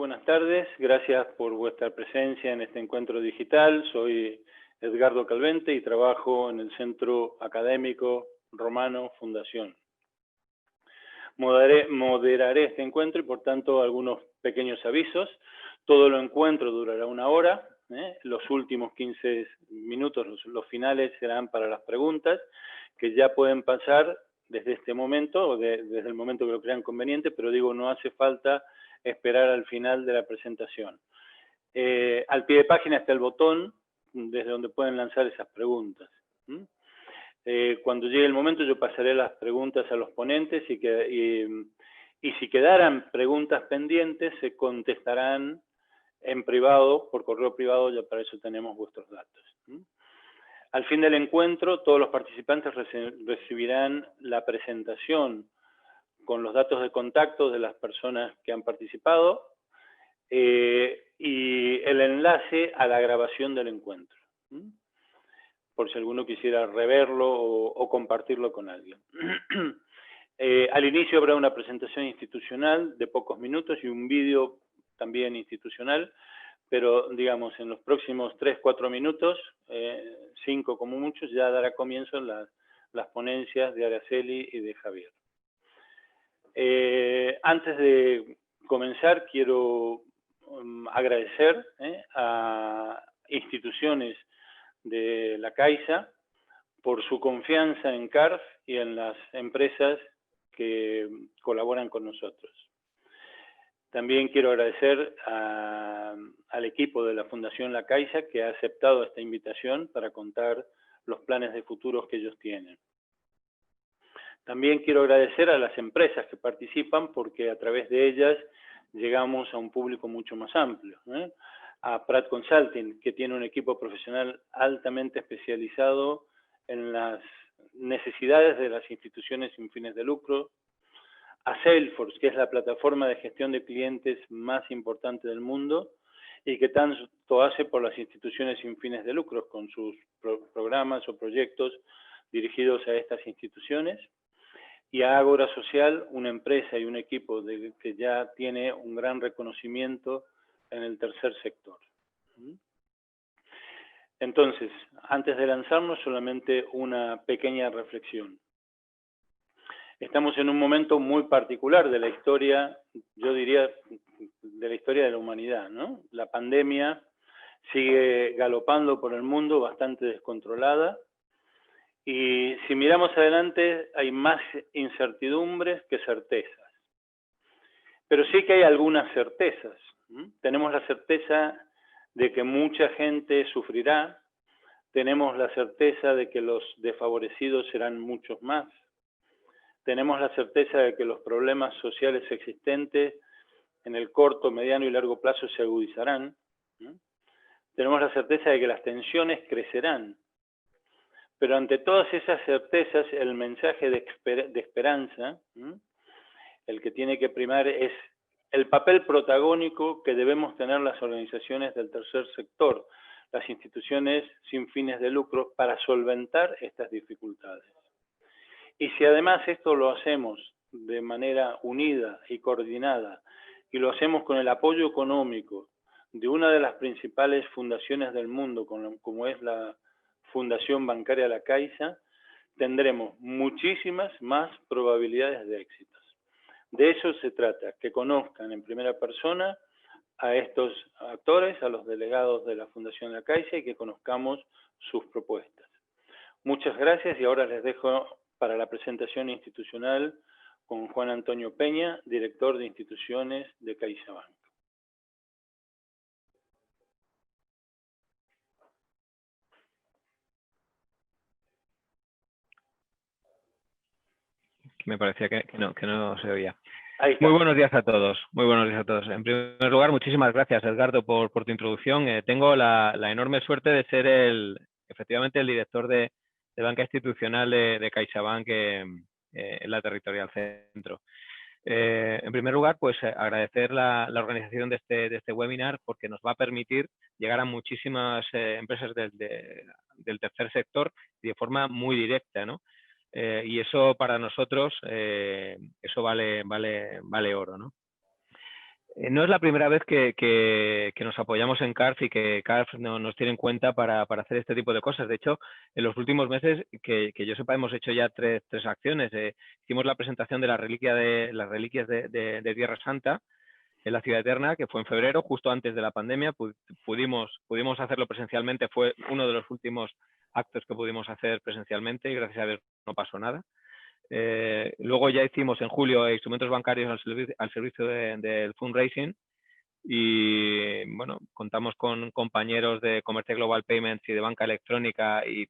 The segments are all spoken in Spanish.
buenas tardes. Gracias por vuestra presencia en este encuentro digital. Soy Edgardo Calvente y trabajo en el Centro Académico Romano Fundación. Moderaré este encuentro y, por tanto, algunos pequeños avisos. Todo el encuentro durará 1 hora. Los últimos 15 minutos, los finales, serán para las preguntas, que ya pueden pasar desde este momento, o desde el momento que lo crean conveniente, pero digo, no hace falta esperar al final de la presentación. Al pie de página está el botón desde donde pueden lanzar esas preguntas. Cuando llegue el momento yo pasaré las preguntas a los ponentes y si quedaran preguntas pendientes se contestarán en privado, por correo privado, ya para eso tenemos vuestros datos. Al fin del encuentro, todos los participantes recibirán la presentación con los datos de contacto de las personas que han participado y el enlace a la grabación del encuentro, por si alguno quisiera reverlo o compartirlo con alguien. Al inicio habrá una presentación institucional de pocos minutos y un vídeo también institucional, pero digamos en los próximos 3-4 minutos, 5 como muchos, ya dará comienzo las ponencias de Araceli y de Javier. Antes de comenzar, quiero agradecer a instituciones de la Caixa por su confianza en CARF y en las empresas que colaboran con nosotros. También quiero agradecer al equipo de la Fundación La Caixa que ha aceptado esta invitación para contar los planes de futuros que ellos tienen. También quiero agradecer a las empresas que participan porque a través de ellas llegamos a un público mucho más amplio. A Pratt Consulting, que tiene un equipo profesional altamente especializado en las necesidades de las instituciones sin fines de lucro. A Salesforce, que es la plataforma de gestión de clientes más importante del mundo y que tanto hace por las instituciones sin fines de lucro con sus programas o proyectos dirigidos a estas instituciones. Y a Ágora Social, una empresa y un equipo que ya tiene un gran reconocimiento en el tercer sector. Entonces, antes de lanzarnos, solamente una pequeña reflexión. Estamos en un momento muy particular de la historia, yo diría, de la historia de la humanidad, ¿no? La pandemia sigue galopando por el mundo, bastante descontrolada, y si miramos adelante hay más incertidumbres que certezas. Pero sí que hay algunas certezas. Tenemos la certeza de que mucha gente sufrirá, tenemos la certeza de que los desfavorecidos serán muchos más, tenemos la certeza de que los problemas sociales existentes en el corto, mediano y largo plazo se agudizarán, tenemos la certeza de que las tensiones crecerán, pero ante todas esas certezas el mensaje de esperanza, el que tiene que primar es el papel protagónico que debemos tener las organizaciones del tercer sector, las instituciones sin fines de lucro, para solventar estas dificultades. Y si además esto lo hacemos de manera unida y coordinada, y lo hacemos con el apoyo económico de una de las principales fundaciones del mundo, como es la Fundación Bancaria La Caixa, tendremos muchísimas más probabilidades de éxitos. De eso se trata, que conozcan en primera persona a estos actores, a los delegados de la Fundación La Caixa y que conozcamos sus propuestas. Muchas gracias y ahora les dejo para la presentación institucional con Juan Antonio Peña, director de instituciones de CaixaBank. Me parecía que no se oía. Muy buenos días a todos. Muy buenos días a todos. En primer lugar, muchísimas gracias, Edgardo, por tu introducción. Tengo la enorme suerte de ser efectivamente el director de banca institucional de CaixaBank en la Territorial Centro. En primer lugar, pues agradecer la organización de este webinar porque nos va a permitir llegar a muchísimas empresas del tercer sector y de forma muy directa, ¿no? Y eso para nosotros, eso vale oro, ¿no? No es la primera vez que nos apoyamos en CARF y que CARF nos tiene en cuenta para hacer este tipo de cosas. De hecho, en los últimos meses, que yo sepa, hemos hecho ya tres acciones. Hicimos la presentación de las reliquias de Tierra Santa en la Ciudad Eterna, que fue en febrero, justo antes de la pandemia. Pudimos hacerlo presencialmente, fue uno de los últimos actos que pudimos hacer presencialmente y gracias a Dios no pasó nada. Luego ya hicimos en julio instrumentos bancarios al servicio del fundraising y bueno, contamos con compañeros de Commerce Global Payments y de banca electrónica y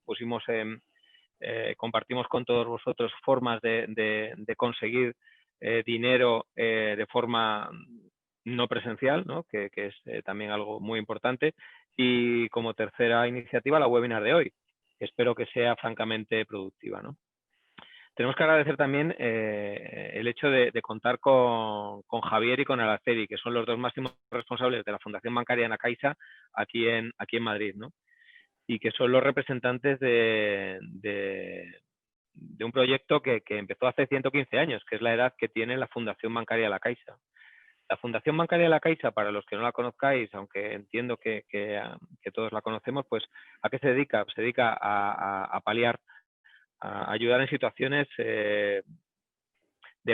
compartimos con todos vosotros formas de conseguir dinero de forma no presencial, ¿no? Que es también algo muy importante. Y como tercera iniciativa, la webinar de hoy. Espero que sea francamente productiva, ¿no? Tenemos que agradecer también el hecho de contar con Javier y con Araceli, que son los dos máximos responsables de la Fundación Bancaria La Caixa aquí en Madrid, ¿no? Y que son los representantes de un proyecto que empezó hace 115 años, que es la edad que tiene la Fundación Bancaria La Caixa. La Fundación Bancaria La Caixa, para los que no la conozcáis, aunque entiendo que todos la conocemos, pues ¿a qué se dedica? Se dedica a paliar, a ayudar en situaciones de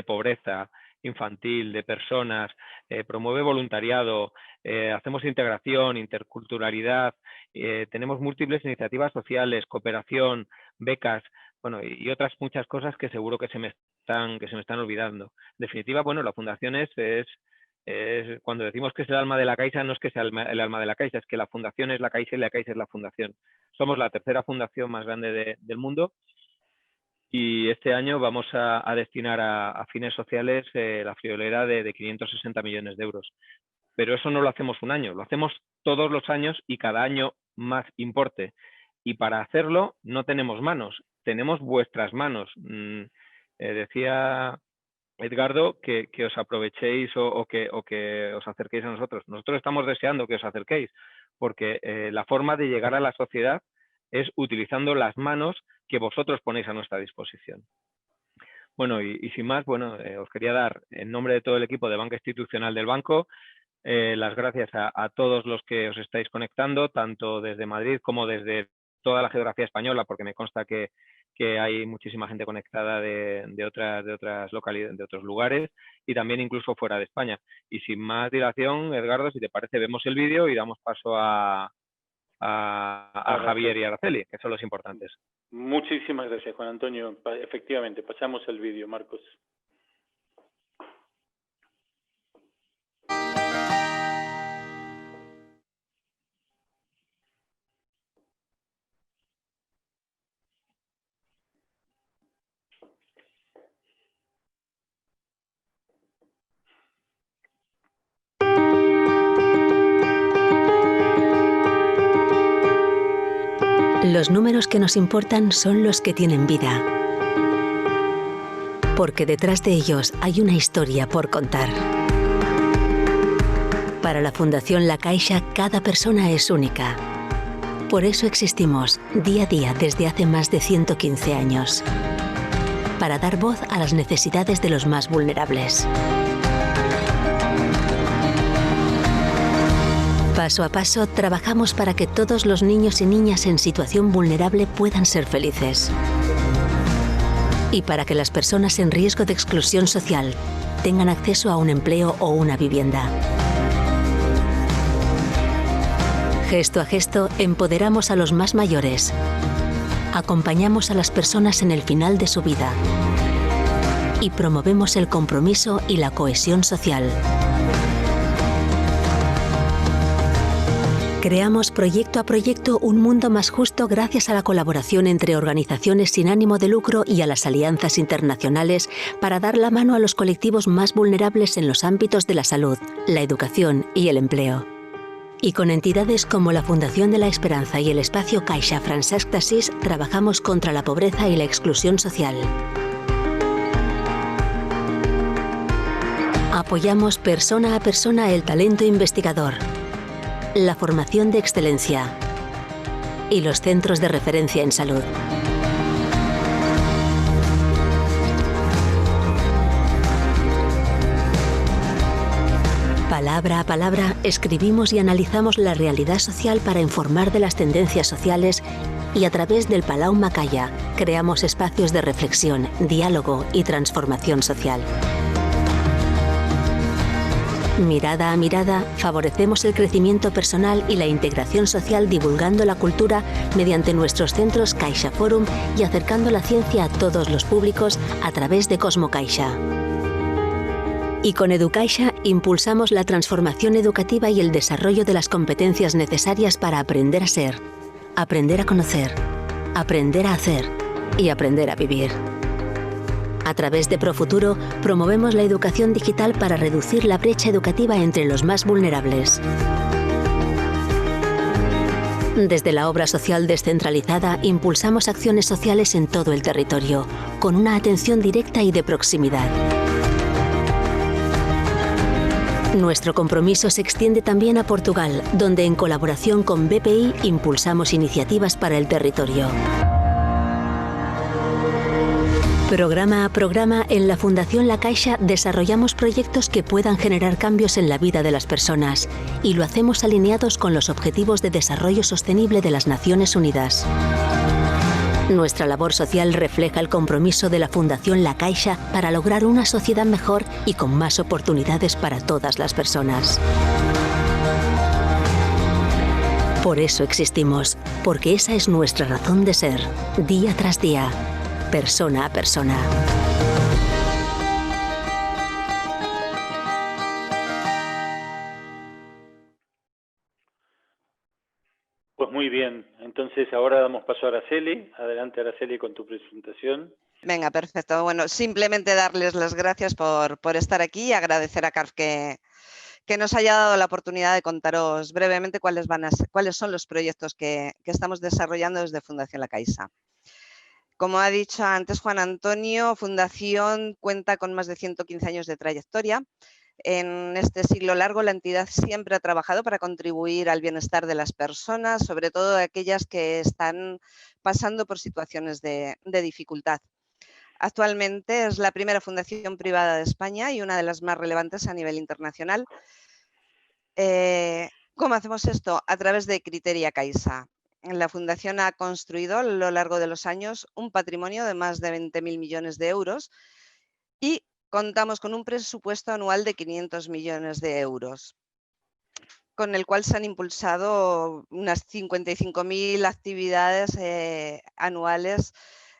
pobreza infantil, de personas, promueve voluntariado, hacemos integración, interculturalidad, tenemos múltiples iniciativas sociales, cooperación, becas, bueno, y otras muchas cosas que seguro que se me están olvidando. En definitiva, bueno, la fundación es cuando decimos que es el alma de la Caixa, no es que sea el alma de la Caixa, es que la fundación es la Caixa y la Caixa es la fundación. Somos la tercera fundación más grande del mundo. Y este año vamos a destinar a fines sociales la friolera de 560 millones de euros. Pero eso no lo hacemos un año, lo hacemos todos los años y cada año más importe. Y para hacerlo no tenemos manos, tenemos vuestras manos. Decía Edgardo que os aprovechéis o que os acerquéis a nosotros. Nosotros estamos deseando que os acerquéis, porque la forma de llegar a la sociedad es utilizando las manos que vosotros ponéis a nuestra disposición. Bueno, y sin más, bueno, os quería dar, en nombre de todo el equipo de Banca Institucional del Banco, las gracias a todos los que os estáis conectando, tanto desde Madrid como desde toda la geografía española, porque me consta que hay muchísima gente conectada de otras localidades, de otros lugares y también incluso fuera de España. Y sin más dilación, Edgardo, si te parece, vemos el vídeo y damos paso a Javier y Araceli, que son los importantes. Muchísimas gracias, Juan Antonio. Efectivamente, pasamos el vídeo, Marcos. Los números que nos importan son los que tienen vida, porque detrás de ellos hay una historia por contar. Para la Fundación La Caixa, cada persona es única. Por eso existimos día a día desde hace más de 115 años, para dar voz a las necesidades de los más vulnerables. Paso a paso, trabajamos para que todos los niños y niñas en situación vulnerable puedan ser felices. Y para que las personas en riesgo de exclusión social tengan acceso a un empleo o una vivienda. Gesto a gesto, empoderamos a los más mayores. Acompañamos a las personas en el final de su vida. Y promovemos el compromiso y la cohesión social. Creamos proyecto a proyecto un mundo más justo gracias a la colaboración entre organizaciones sin ánimo de lucro y a las alianzas internacionales para dar la mano a los colectivos más vulnerables en los ámbitos de la salud, la educación y el empleo. Y con entidades como la Fundación de la Esperanza y el Espacio Caixa Francesc d'Assís trabajamos contra la pobreza y la exclusión social. Apoyamos persona a persona el talento investigador, la formación de excelencia y los centros de referencia en salud. Palabra a palabra, escribimos y analizamos la realidad social para informar de las tendencias sociales y a través del Palau Macaya creamos espacios de reflexión, diálogo y transformación social. Mirada a mirada, favorecemos el crecimiento personal y la integración social divulgando la cultura mediante nuestros centros Caixa Forum y acercando la ciencia a todos los públicos a través de Cosmo Caixa. Y con EduCaixa impulsamos la transformación educativa y el desarrollo de las competencias necesarias para aprender a ser, aprender a conocer, aprender a hacer y aprender a vivir. A través de Profuturo promovemos la educación digital para reducir la brecha educativa entre los más vulnerables. Desde la obra social descentralizada impulsamos acciones sociales en todo el territorio, con una atención directa y de proximidad. Nuestro compromiso se extiende también a Portugal, donde en colaboración con BPI impulsamos iniciativas para el territorio. Programa a programa, en la Fundación La Caixa desarrollamos proyectos que puedan generar cambios en la vida de las personas y lo hacemos alineados con los Objetivos de Desarrollo Sostenible de las Naciones Unidas. Nuestra labor social refleja el compromiso de la Fundación La Caixa para lograr una sociedad mejor y con más oportunidades para todas las personas. Por eso existimos, porque esa es nuestra razón de ser, día tras día, persona a persona. Pues muy bien, entonces ahora damos paso a Araceli. Adelante, Araceli, con tu presentación. Venga, perfecto. Bueno, simplemente darles las gracias por estar aquí y agradecer a CARF que nos haya dado la oportunidad de contaros brevemente cuáles son los proyectos que estamos desarrollando desde Fundación La Caixa. Como ha dicho antes Juan Antonio, Fundación cuenta con más de 115 años de trayectoria. En este siglo largo, la entidad siempre ha trabajado para contribuir al bienestar de las personas, sobre todo de aquellas que están pasando por situaciones de dificultad. Actualmente es la primera fundación privada de España y una de las más relevantes a nivel internacional. ¿Cómo hacemos esto? A través de Criteria Caixa. La Fundación ha construido a lo largo de los años un patrimonio de más de 20.000 millones de euros y contamos con un presupuesto anual de 500 millones de euros, con el cual se han impulsado unas 55.000 actividades anuales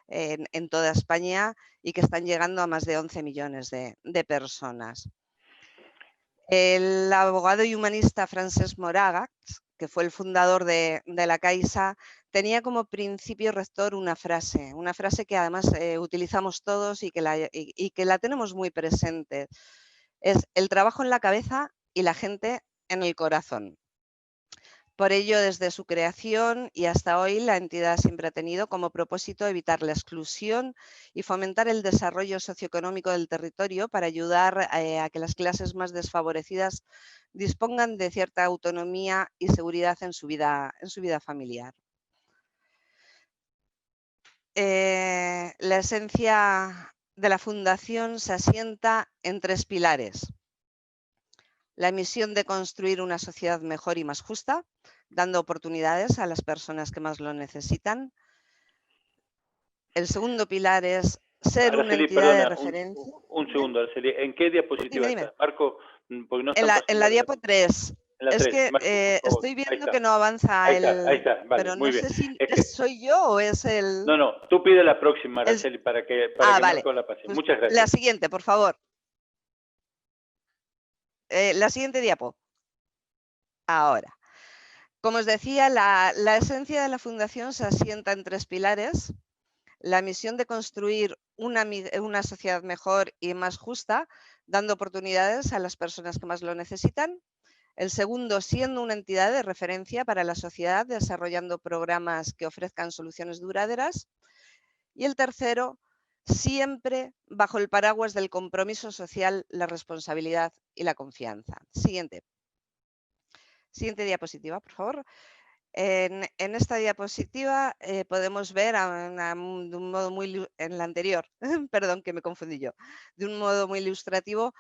en toda España y que están llegando a más de 11 millones de personas. El abogado y humanista Francesc Moragas, que fue el fundador de La Caixa, tenía como principio rector una frase que además utilizamos todos y que la tenemos muy presente. Es el trabajo en la cabeza y la gente en el corazón. Por ello, desde su creación y hasta hoy, la entidad siempre ha tenido como propósito evitar la exclusión y fomentar el desarrollo socioeconómico del territorio para ayudar a que las clases más desfavorecidas dispongan de cierta autonomía y seguridad en su vida familiar. La esencia de la Fundación se asienta en 3 pilares. La misión de construir una sociedad mejor y más justa, dando oportunidades a las personas que más lo necesitan. El segundo pilar es ser una entidad de referencia. Un segundo, Araceli. ¿En qué diapositiva está? Marco, porque no en la diapo 3. Es que Marco, estoy viendo que no avanza ahí está. Vale, pero no sé si soy yo o es el... No, tú pide la próxima, Araceli, para que vale. Marco la pase. Pues muchas gracias. La siguiente, por favor. La siguiente diapo. Ahora. Como os decía, la esencia de la Fundación se asienta en 3 pilares. La misión de construir una sociedad mejor y más justa, dando oportunidades a las personas que más lo necesitan. El segundo, siendo una entidad de referencia para la sociedad, desarrollando programas que ofrezcan soluciones duraderas. Y el tercero, siempre bajo el paraguas del compromiso social, la responsabilidad y la confianza. Siguiente diapositiva, por favor. En esta diapositiva podemos ver de un modo muy en la anterior, perdón que me confundí yo, de un modo muy ilustrativo,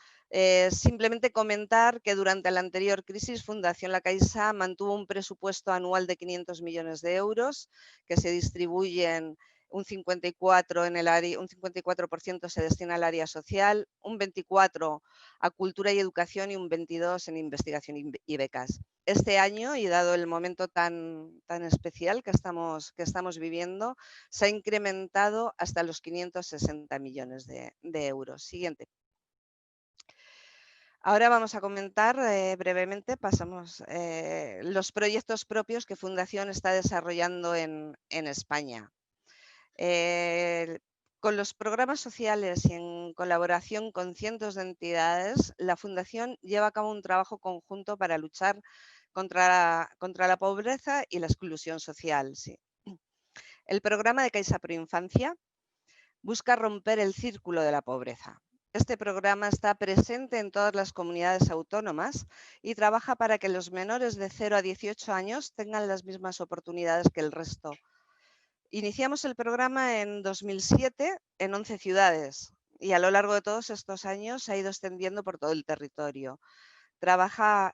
simplemente comentar que durante la anterior crisis Fundación La Caixa mantuvo un presupuesto anual de 500 millones de euros que se distribuyen un 54% en el área, un 54% se destina al área social, un 24% a cultura y educación y un 22% en investigación y becas. Este año, y dado el momento tan especial que estamos viviendo, se ha incrementado hasta los 560 millones de euros. Siguiente. Ahora vamos a comentar brevemente, pasamos los proyectos propios que Fundación está desarrollando en España. Con los programas sociales y en colaboración con cientos de entidades, la Fundación lleva a cabo un trabajo conjunto para luchar contra la pobreza y la exclusión social. Sí. El programa de Caixa Proinfancia busca romper el círculo de la pobreza. Este programa está presente en todas las comunidades autónomas y trabaja para que los menores de 0 a 18 años tengan las mismas oportunidades que el resto. Iniciamos el programa en 2007 en 11 ciudades y a lo largo de todos estos años se ha ido extendiendo por todo el territorio.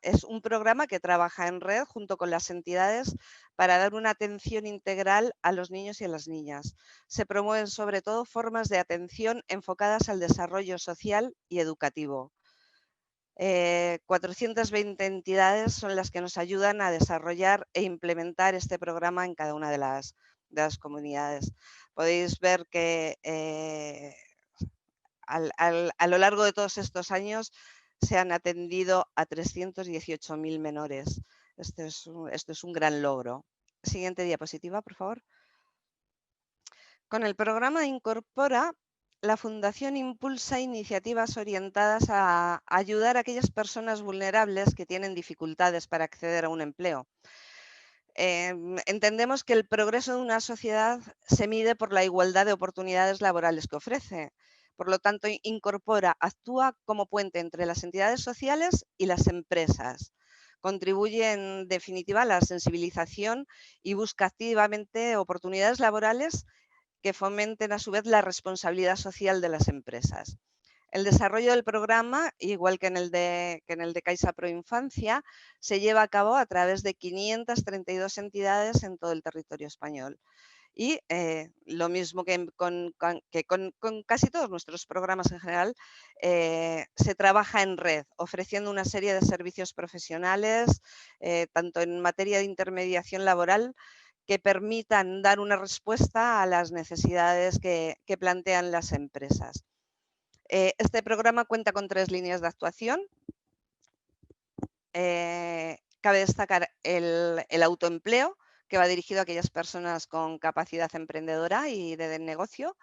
Es un programa que trabaja en red junto con las entidades para dar una atención integral a los niños y a las niñas. Se promueven sobre todo formas de atención enfocadas al desarrollo social y educativo. 420 entidades son las que nos ayudan a desarrollar e implementar este programa en cada una de las comunidades. Podéis ver que a lo largo de todos estos años se han atendido a 318.000 menores. Esto es un gran logro. Siguiente diapositiva, por favor. Con el programa Incorpora, la Fundación impulsa iniciativas orientadas a ayudar a aquellas personas vulnerables que tienen dificultades para acceder a un empleo. Entendemos que el progreso de una sociedad se mide por la igualdad de oportunidades laborales que ofrece. Por lo tanto, Incorpora actúa como puente entre las entidades sociales y las empresas. Contribuye, en definitiva, a la sensibilización y busca activamente oportunidades laborales que fomenten, a su vez, la responsabilidad social de las empresas. El desarrollo del programa, igual que en el de Caixa Proinfancia, se lleva a cabo a través de 532 entidades en todo el territorio español. Y lo mismo que con casi todos nuestros programas en general, se trabaja en red, ofreciendo una serie de servicios profesionales, tanto en materia de intermediación laboral, que permitan dar una respuesta a las necesidades que plantean las empresas. Este programa cuenta con 3 líneas de actuación. Cabe destacar el autoempleo, que va dirigido a aquellas personas con capacidad emprendedora y de negocio.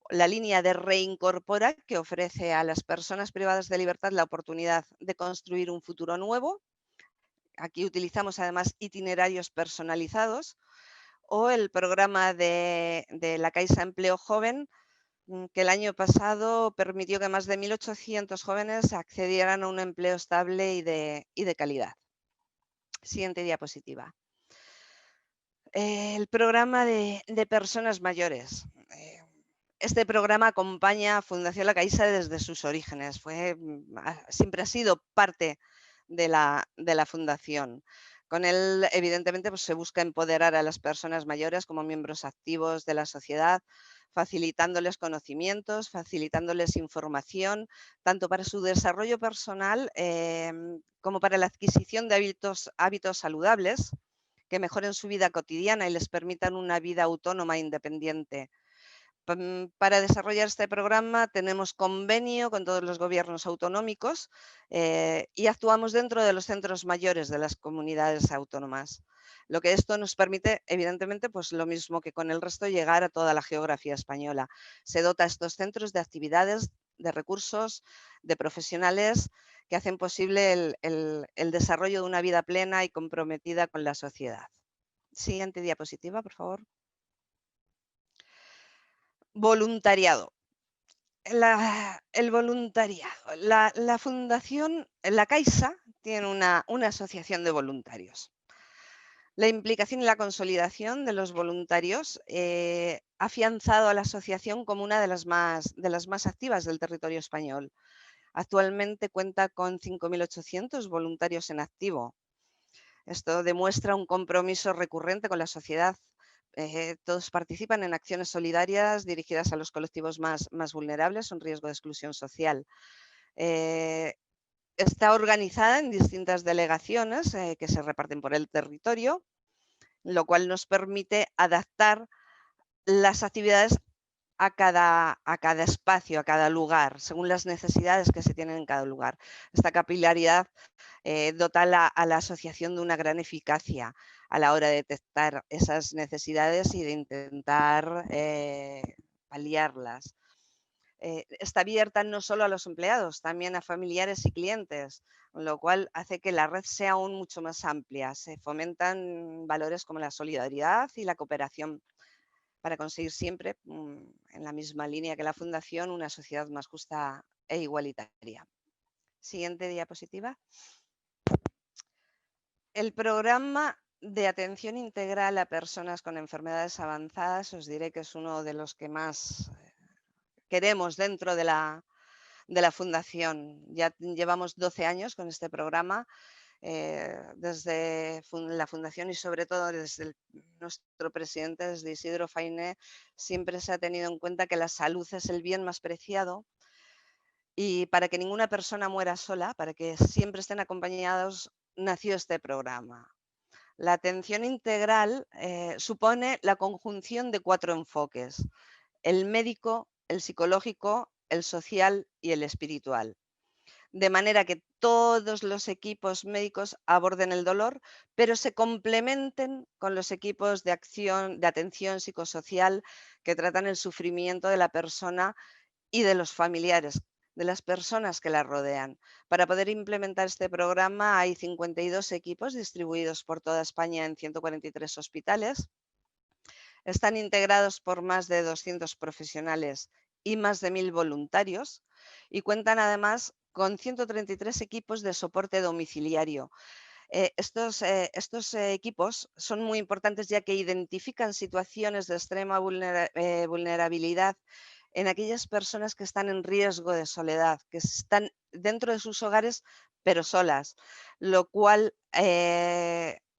La línea de Reincorpora, que ofrece a las personas privadas de libertad la oportunidad de construir un futuro nuevo. Aquí utilizamos además itinerarios personalizados. O el programa de la Caixa Empleo Joven, que el año pasado permitió que más de 1.800 jóvenes accedieran a un empleo estable y de calidad. Siguiente diapositiva. El programa de personas mayores. Este programa acompaña a Fundación La Caixa desde sus orígenes. Siempre ha sido parte de la Fundación. Con él, evidentemente, pues se busca empoderar a las personas mayores como miembros activos de la sociedad, facilitándoles conocimientos, facilitándoles información, tanto para su desarrollo personal como para la adquisición de hábitos saludables que mejoren su vida cotidiana y les permitan una vida autónoma e independiente. Para desarrollar este programa tenemos convenio con todos los gobiernos autonómicos y actuamos dentro de los centros mayores de las comunidades autónomas. Lo que esto nos permite, evidentemente, pues lo mismo que con el resto, llegar a toda la geografía española. Se dota a estos centros de actividades, de recursos, de profesionales que hacen posible el desarrollo de una vida plena y comprometida con la sociedad. Siguiente diapositiva, por favor. Voluntariado. El voluntariado. La Fundación, la Caixa, tiene una asociación de voluntarios. La implicación y la consolidación de los voluntarios ha afianzado a la asociación como una de las más activas del territorio español. Actualmente cuenta con 5.800 voluntarios en activo. Esto demuestra un compromiso recurrente con la sociedad. Todos participan en acciones solidarias dirigidas a los colectivos más vulnerables o en riesgo de exclusión social. Está organizada en distintas delegaciones que se reparten por el territorio, lo cual nos permite adaptar las actividades a cada espacio, a cada lugar, según las necesidades que se tienen en cada lugar. Esta capilaridad dota a la asociación de una gran eficacia a la hora de detectar esas necesidades y de intentar paliarlas. Está abierta no solo a los empleados, también a familiares y clientes, lo cual hace que la red sea aún mucho más amplia. Se fomentan valores como la solidaridad y la cooperación para conseguir siempre, en la misma línea que la Fundación, una sociedad más justa e igualitaria. Siguiente diapositiva. El programa de atención integral a personas con enfermedades avanzadas, os diré que es uno de los que más queremos dentro de la Fundación. Ya llevamos 12 años con este programa, desde la Fundación y sobre todo desde nuestro presidente, desde Isidro Fainé, siempre se ha tenido en cuenta que la salud es el bien más preciado y para que ninguna persona muera sola, para que siempre estén acompañados, nació este programa. La atención integral supone la conjunción de 4 enfoques: el médico, el psicológico, el social y el espiritual. De manera que todos los equipos médicos aborden el dolor, pero se complementen con los equipos de atención psicosocial que tratan el sufrimiento de la persona y de los familiares, de las personas que la rodean. Para poder implementar este programa hay 52 equipos distribuidos por toda España en 143 hospitales. Están integrados por más de 200 profesionales y más de 1.000 voluntarios y cuentan además con 133 equipos de soporte domiciliario. Estos equipos son muy importantes ya que identifican situaciones de extrema vulnerabilidad en aquellas personas que están en riesgo de soledad, que están dentro de sus hogares pero solas, lo cual,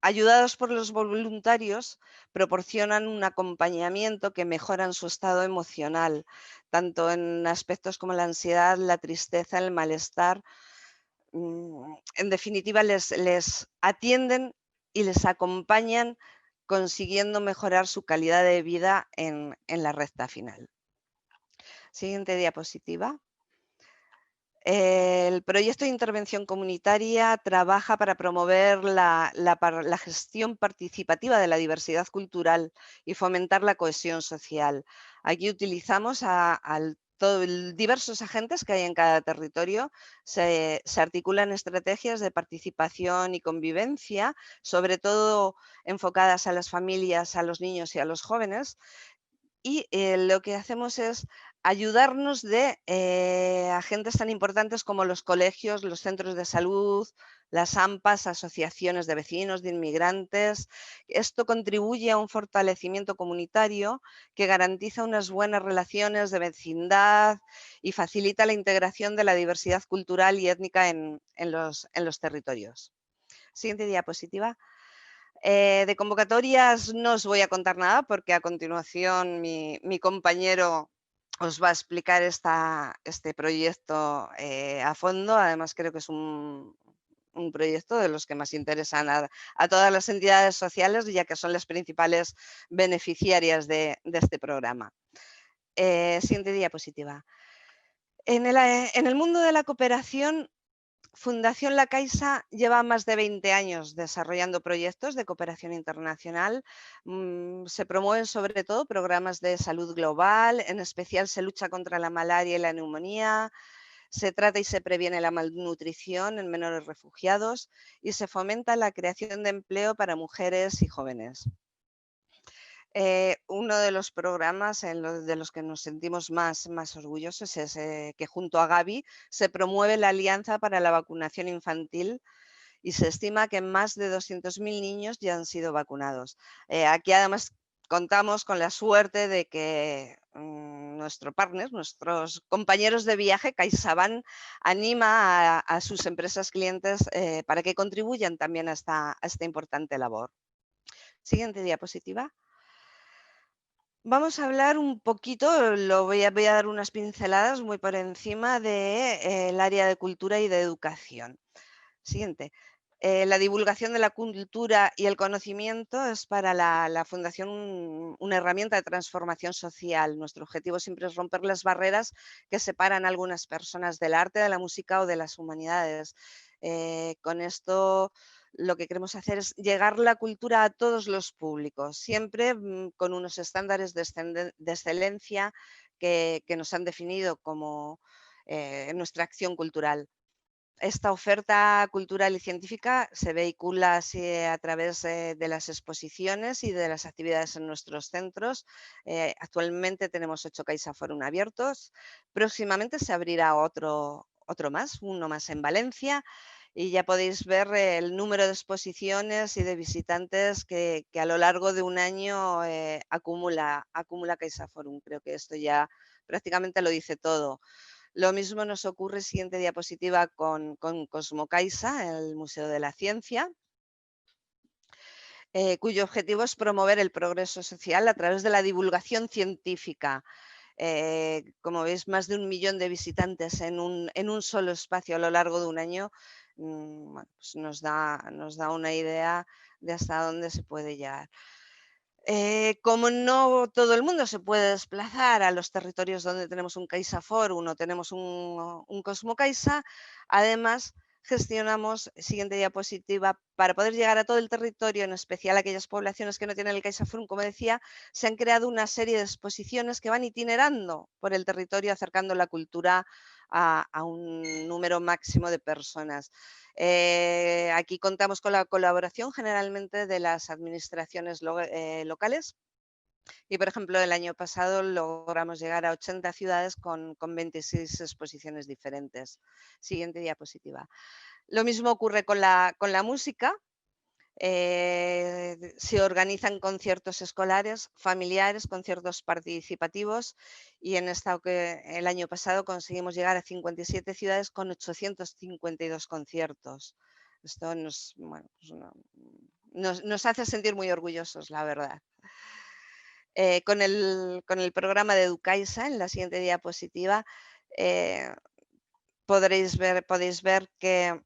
ayudados por los voluntarios, proporcionan un acompañamiento que mejoran su estado emocional, tanto en aspectos como la ansiedad, la tristeza, el malestar. En definitiva, les atienden y les acompañan consiguiendo mejorar su calidad de vida en la recta final. Siguiente diapositiva. El proyecto de intervención comunitaria trabaja para promover la gestión participativa de la diversidad cultural y fomentar la cohesión social. Aquí utilizamos diversos agentes que hay en cada territorio. Se articulan estrategias de participación y convivencia, sobre todo enfocadas a las familias, a los niños y a los jóvenes. Y lo que hacemos es ayudarnos de agentes tan importantes como los colegios, los centros de salud, las AMPAs, asociaciones de vecinos, de inmigrantes. Esto contribuye a un fortalecimiento comunitario que garantiza unas buenas relaciones de vecindad y facilita la integración de la diversidad cultural y étnica en los territorios. Siguiente diapositiva. De convocatorias no os voy a contar nada porque a continuación mi compañero os va a explicar este proyecto a fondo. Además, creo que es un proyecto de los que más interesan a todas las entidades sociales, ya que son las principales beneficiarias de este programa. Siguiente diapositiva. En el mundo de la cooperación, Fundación La Caixa lleva más de 20 años desarrollando proyectos de cooperación internacional. Se promueven sobre todo programas de salud global, en especial se lucha contra la malaria y la neumonía, se trata y se previene la malnutrición en menores refugiados y se fomenta la creación de empleo para mujeres y jóvenes. Uno de los programas de los que nos sentimos más orgullosos es que junto a Gavi se promueve la Alianza para la Vacunación Infantil y se estima que más de 200.000 niños ya han sido vacunados. Aquí además contamos con la suerte de que nuestro partner, nuestros compañeros de viaje, CaixaBank, anima a sus empresas clientes para que contribuyan también a esta importante labor. Siguiente diapositiva. Vamos a hablar un poquito, voy a dar unas pinceladas muy por encima del área de cultura y de educación. Siguiente. La divulgación de la cultura y el conocimiento es para la Fundación una herramienta de transformación social. Nuestro objetivo siempre es romper las barreras que separan a algunas personas del arte, de la música o de las humanidades. Con esto lo que queremos hacer es llegar la cultura a todos los públicos, siempre con unos estándares de excelencia que nos han definido como nuestra acción cultural. Esta oferta cultural y científica se vehicula así a través de las exposiciones y de las actividades en nuestros centros. Actualmente tenemos 8 CaixaForum abiertos. Próximamente se abrirá uno más en Valencia, y ya podéis ver el número de exposiciones y de visitantes que a lo largo de un año acumula CaixaForum. Creo que esto ya prácticamente lo dice todo. Lo mismo nos ocurre, siguiente diapositiva, con Cosmocaixa, el Museo de la Ciencia, cuyo objetivo es promover el progreso social a través de la divulgación científica. Como veis, más de 1 millón de visitantes en un solo espacio a lo largo de un año, bueno, pues nos da una idea de hasta dónde se puede llegar. Como no todo el mundo se puede desplazar a los territorios donde tenemos un CaixaForum o tenemos un Cosmocaixa, además gestionamos, siguiente diapositiva, para poder llegar a todo el territorio, en especial a aquellas poblaciones que no tienen el CaixaForum, como decía, se han creado una serie de exposiciones que van itinerando por el territorio, acercando la cultura a un número máximo de personas. Aquí contamos con la colaboración generalmente de las administraciones locales, y, por ejemplo, el año pasado logramos llegar a 80 ciudades con 26 exposiciones diferentes. Siguiente diapositiva. Lo mismo ocurre con la música. Se organizan conciertos escolares, familiares, conciertos participativos, y el año pasado conseguimos llegar a 57 ciudades con 852 conciertos. Esto nos hace sentir muy orgullosos, la verdad. Con el programa de Educaisa, en la siguiente diapositiva, podéis ver que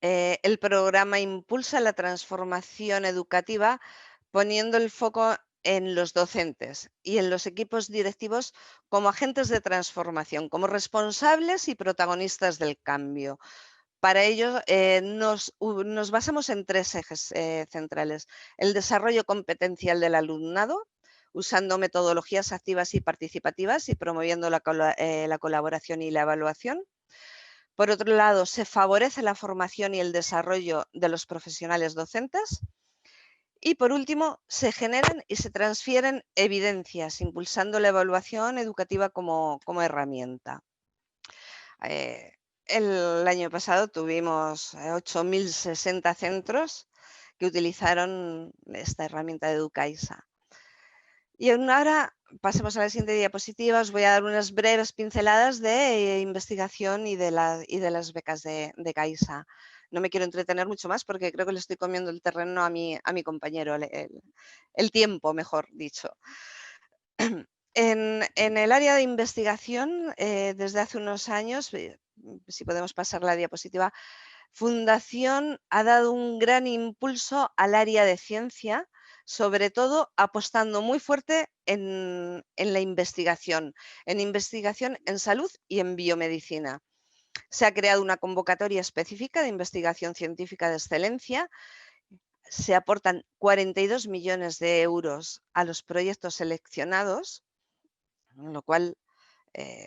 el programa impulsa la transformación educativa poniendo el foco en los docentes y en los equipos directivos como agentes de transformación, como responsables y protagonistas del cambio. Para ello nos basamos en 3 ejes centrales: el desarrollo competencial del alumnado, usando metodologías activas y participativas y promoviendo la colaboración y la evaluación. Por otro lado, se favorece la formación y el desarrollo de los profesionales docentes. Y, por último, se generan y se transfieren evidencias, impulsando la evaluación educativa como herramienta. El año pasado tuvimos 8.060 centros que utilizaron esta herramienta de Educaisa. Y ahora pasemos a la siguiente diapositiva. Os voy a dar unas breves pinceladas de investigación y de las becas de Caixa. No me quiero entretener mucho más porque creo que le estoy comiendo el terreno a mi compañero, el tiempo, mejor dicho. En el área de investigación, desde hace unos años, si podemos pasar la diapositiva, Fundación ha dado un gran impulso al área de ciencia, sobre todo apostando muy fuerte en la investigación en salud y en biomedicina. Se ha creado una convocatoria específica de investigación científica de excelencia. Se aportan 42 millones de euros a los proyectos seleccionados, lo cual,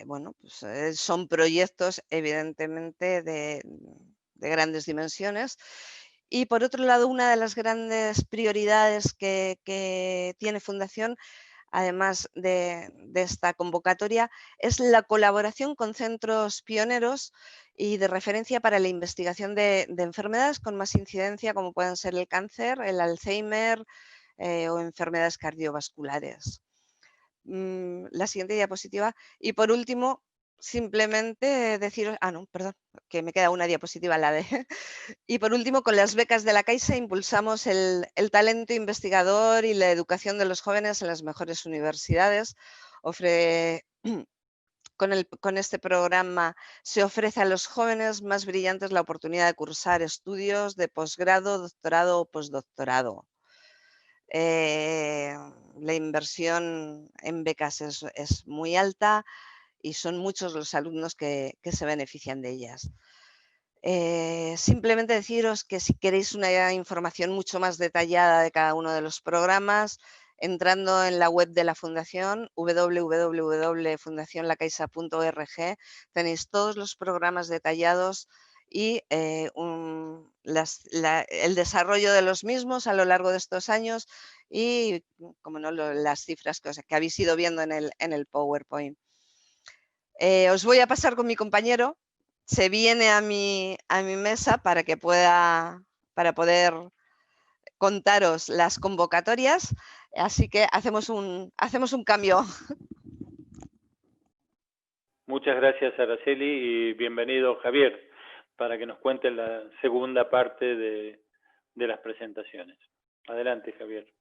bueno, pues son proyectos evidentemente de grandes dimensiones. Y, por otro lado, una de las grandes prioridades que tiene Fundación además de esta convocatoria, es la colaboración con centros pioneros y de referencia para la investigación de enfermedades con más incidencia, como pueden ser el cáncer, el Alzheimer o enfermedades cardiovasculares. La siguiente diapositiva. Y por último, simplemente deciros, no, perdón, que me queda una diapositiva, la de... Y por último, con las becas de la Caixa impulsamos el talento investigador y la educación de los jóvenes en las mejores universidades. Con este programa se ofrece a los jóvenes más brillantes la oportunidad de cursar estudios de posgrado, doctorado o postdoctorado. La inversión en becas es muy alta y son muchos los alumnos que se benefician de ellas. Simplemente deciros que si queréis una información mucho más detallada de cada uno de los programas, entrando en la web de la Fundación, www.fundacionlacaixa.org, tenéis todos los programas detallados y el desarrollo de los mismos a lo largo de estos años y, como no, las cifras que habéis ido viendo en el PowerPoint. Os voy a pasar con mi compañero. Se viene a mi mesa para poder contaros las convocatorias, así que hacemos un cambio. Muchas gracias, Araceli, y bienvenido, Javier, para que nos cuente la segunda parte de las presentaciones. Adelante, Javier.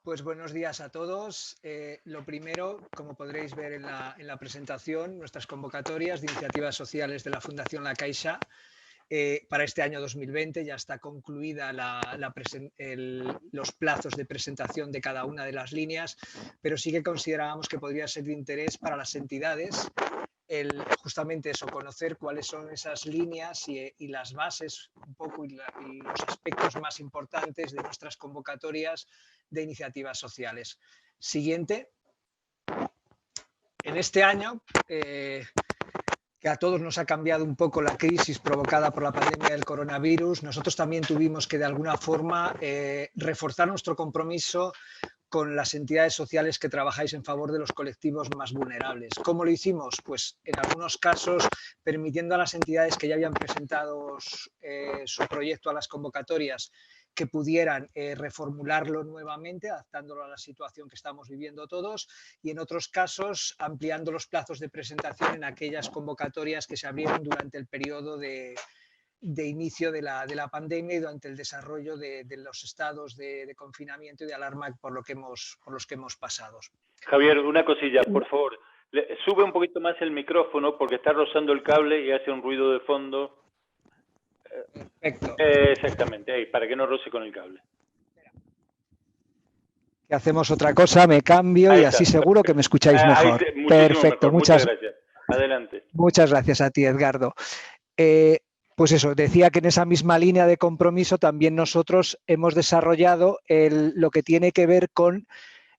Pues buenos días a todos. Lo primero, como podréis ver en la presentación, nuestras convocatorias de iniciativas sociales de la Fundación La Caixa para este año 2020 ya está concluida los plazos de presentación de cada una de las líneas, pero sí que considerábamos que podría ser de interés para las entidades justamente eso, conocer cuáles son esas líneas y las bases un poco y los aspectos más importantes de nuestras convocatorias de iniciativas sociales. Siguiente. En este año, que a todos nos ha cambiado un poco la crisis provocada por la pandemia del coronavirus, nosotros también tuvimos que de alguna forma reforzar nuestro compromiso con las entidades sociales que trabajáis en favor de los colectivos más vulnerables. ¿Cómo lo hicimos? Pues en algunos casos permitiendo a las entidades que ya habían presentado su proyecto a las convocatorias que pudieran reformularlo nuevamente, adaptándolo a la situación que estamos viviendo todos, y en otros casos ampliando los plazos de presentación en aquellas convocatorias que se abrieron durante el periodo de inicio de la pandemia y durante el desarrollo de los estados de confinamiento y de alarma por los que hemos pasado. Javier, una cosilla, por favor. Sube un poquito más el micrófono porque está rozando el cable y hace un ruido de fondo. Perfecto. Exactamente, ahí, para que no roce con el cable. Que hacemos otra cosa, me cambio y así seguro que me escucháis mejor. Perfecto, mejor. Muchas gracias. Adelante. Muchas gracias a ti, Edgardo. Pues eso, decía que en esa misma línea de compromiso también nosotros hemos desarrollado lo que tiene que ver con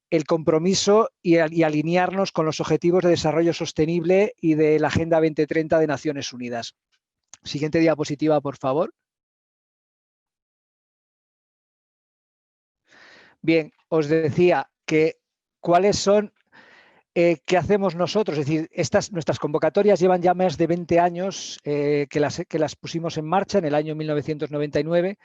el compromiso y alinearnos con los Objetivos de Desarrollo Sostenible y de la Agenda 2030 de Naciones Unidas. Siguiente diapositiva, por favor. Bien, os decía que cuáles son... ¿qué hacemos nosotros? Es decir, nuestras convocatorias llevan ya más de 20 años que las pusimos en marcha en el año 1999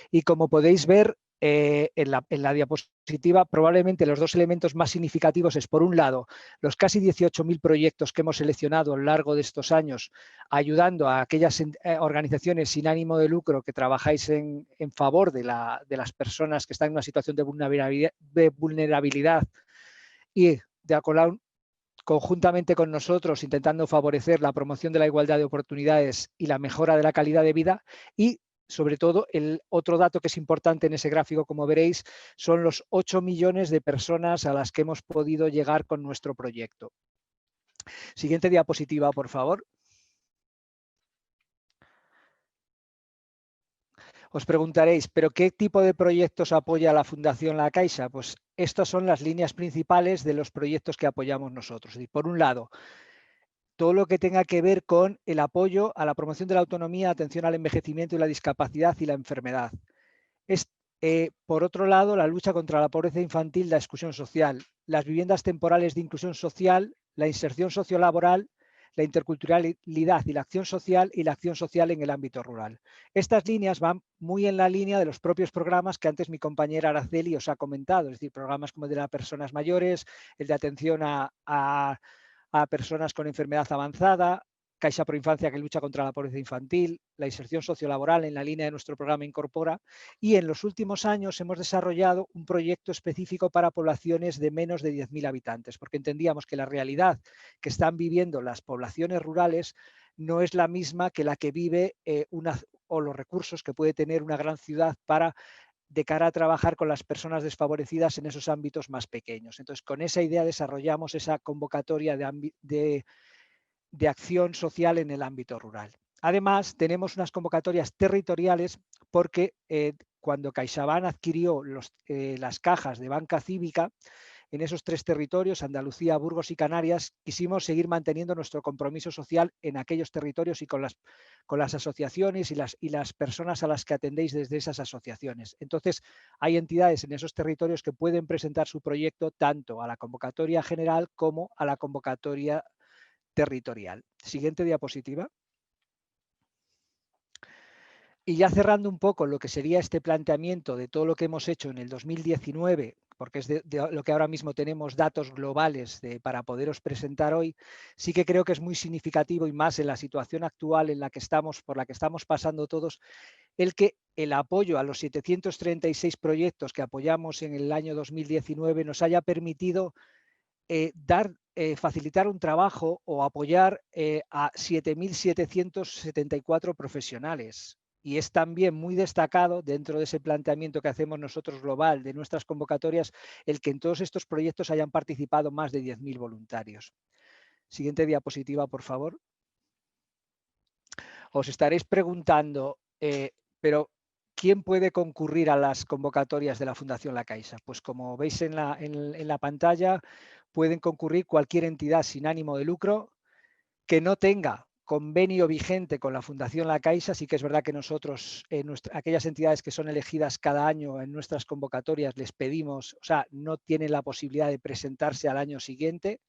y como podéis ver en la diapositiva, probablemente los dos elementos más significativos es, por un lado, los casi 18.000 proyectos que hemos seleccionado a lo largo de estos años, ayudando a aquellas organizaciones sin ánimo de lucro que trabajáis en favor de las personas que están en una situación de vulnerabilidad y conjuntamente con nosotros intentando favorecer la promoción de la igualdad de oportunidades y la mejora de la calidad de vida y sobre todo el otro dato que es importante en ese gráfico, como veréis, son los 8 millones de personas a las que hemos podido llegar con nuestro proyecto. Siguiente diapositiva, por favor. Os preguntaréis, ¿pero qué tipo de proyectos apoya la Fundación La Caixa? Pues estas son las líneas principales de los proyectos que apoyamos nosotros. Y por un lado, todo lo que tenga que ver con el apoyo a la promoción de la autonomía, atención al envejecimiento y la discapacidad y la enfermedad. Por otro lado, la lucha contra la pobreza infantil y la exclusión social. las viviendas temporales de inclusión social, la inserción sociolaboral, la interculturalidad y la acción social en el ámbito rural. Estas líneas van muy en la línea de los propios programas que antes mi compañera Araceli os ha comentado, es decir, programas como el de las personas mayores, el de atención a personas con enfermedad avanzada, Caixa Proinfancia, que lucha contra la pobreza infantil, la inserción sociolaboral en la línea de nuestro programa Incorpora, y en los últimos años hemos desarrollado un proyecto específico para poblaciones de menos de 10.000 habitantes, porque entendíamos que la realidad que están viviendo las poblaciones rurales no es la misma que la que vive o los recursos que puede tener una gran ciudad de cara a trabajar con las personas desfavorecidas en esos ámbitos más pequeños. Entonces, con esa idea desarrollamos esa convocatoria de acción social en el ámbito rural. Además, tenemos unas convocatorias territoriales porque cuando CaixaBank adquirió las cajas de banca cívica, en esos 3 territorios, Andalucía, Burgos y Canarias, quisimos seguir manteniendo nuestro compromiso social en aquellos territorios y con las asociaciones y las personas a las que atendéis desde esas asociaciones. Entonces, hay entidades en esos territorios que pueden presentar su proyecto tanto a la convocatoria general como a la convocatoria territorial. Siguiente diapositiva. Y ya cerrando un poco lo que sería este planteamiento de todo lo que hemos hecho en el 2019, porque es de lo que ahora mismo tenemos datos globales para poderos presentar hoy, sí que creo que es muy significativo y más en la situación actual en la que por la que estamos pasando todos, que el apoyo a los 736 proyectos que apoyamos en el año 2019 nos haya permitido facilitar un trabajo o apoyar a 7.774 profesionales. Y es también muy destacado dentro de ese planteamiento que hacemos nosotros global de nuestras convocatorias, el que en todos estos proyectos hayan participado más de 10.000 voluntarios. Siguiente diapositiva, por favor. Os estaréis preguntando, pero ¿quién puede concurrir a las convocatorias de la Fundación La Caixa? Pues como veis en la pantalla, pueden concurrir cualquier entidad sin ánimo de lucro que no tenga convenio vigente con la Fundación La Caixa. Sí que es verdad que nosotros, aquellas entidades que son elegidas cada año en nuestras convocatorias, les pedimos, o sea, no tienen la posibilidad de presentarse al año siguiente,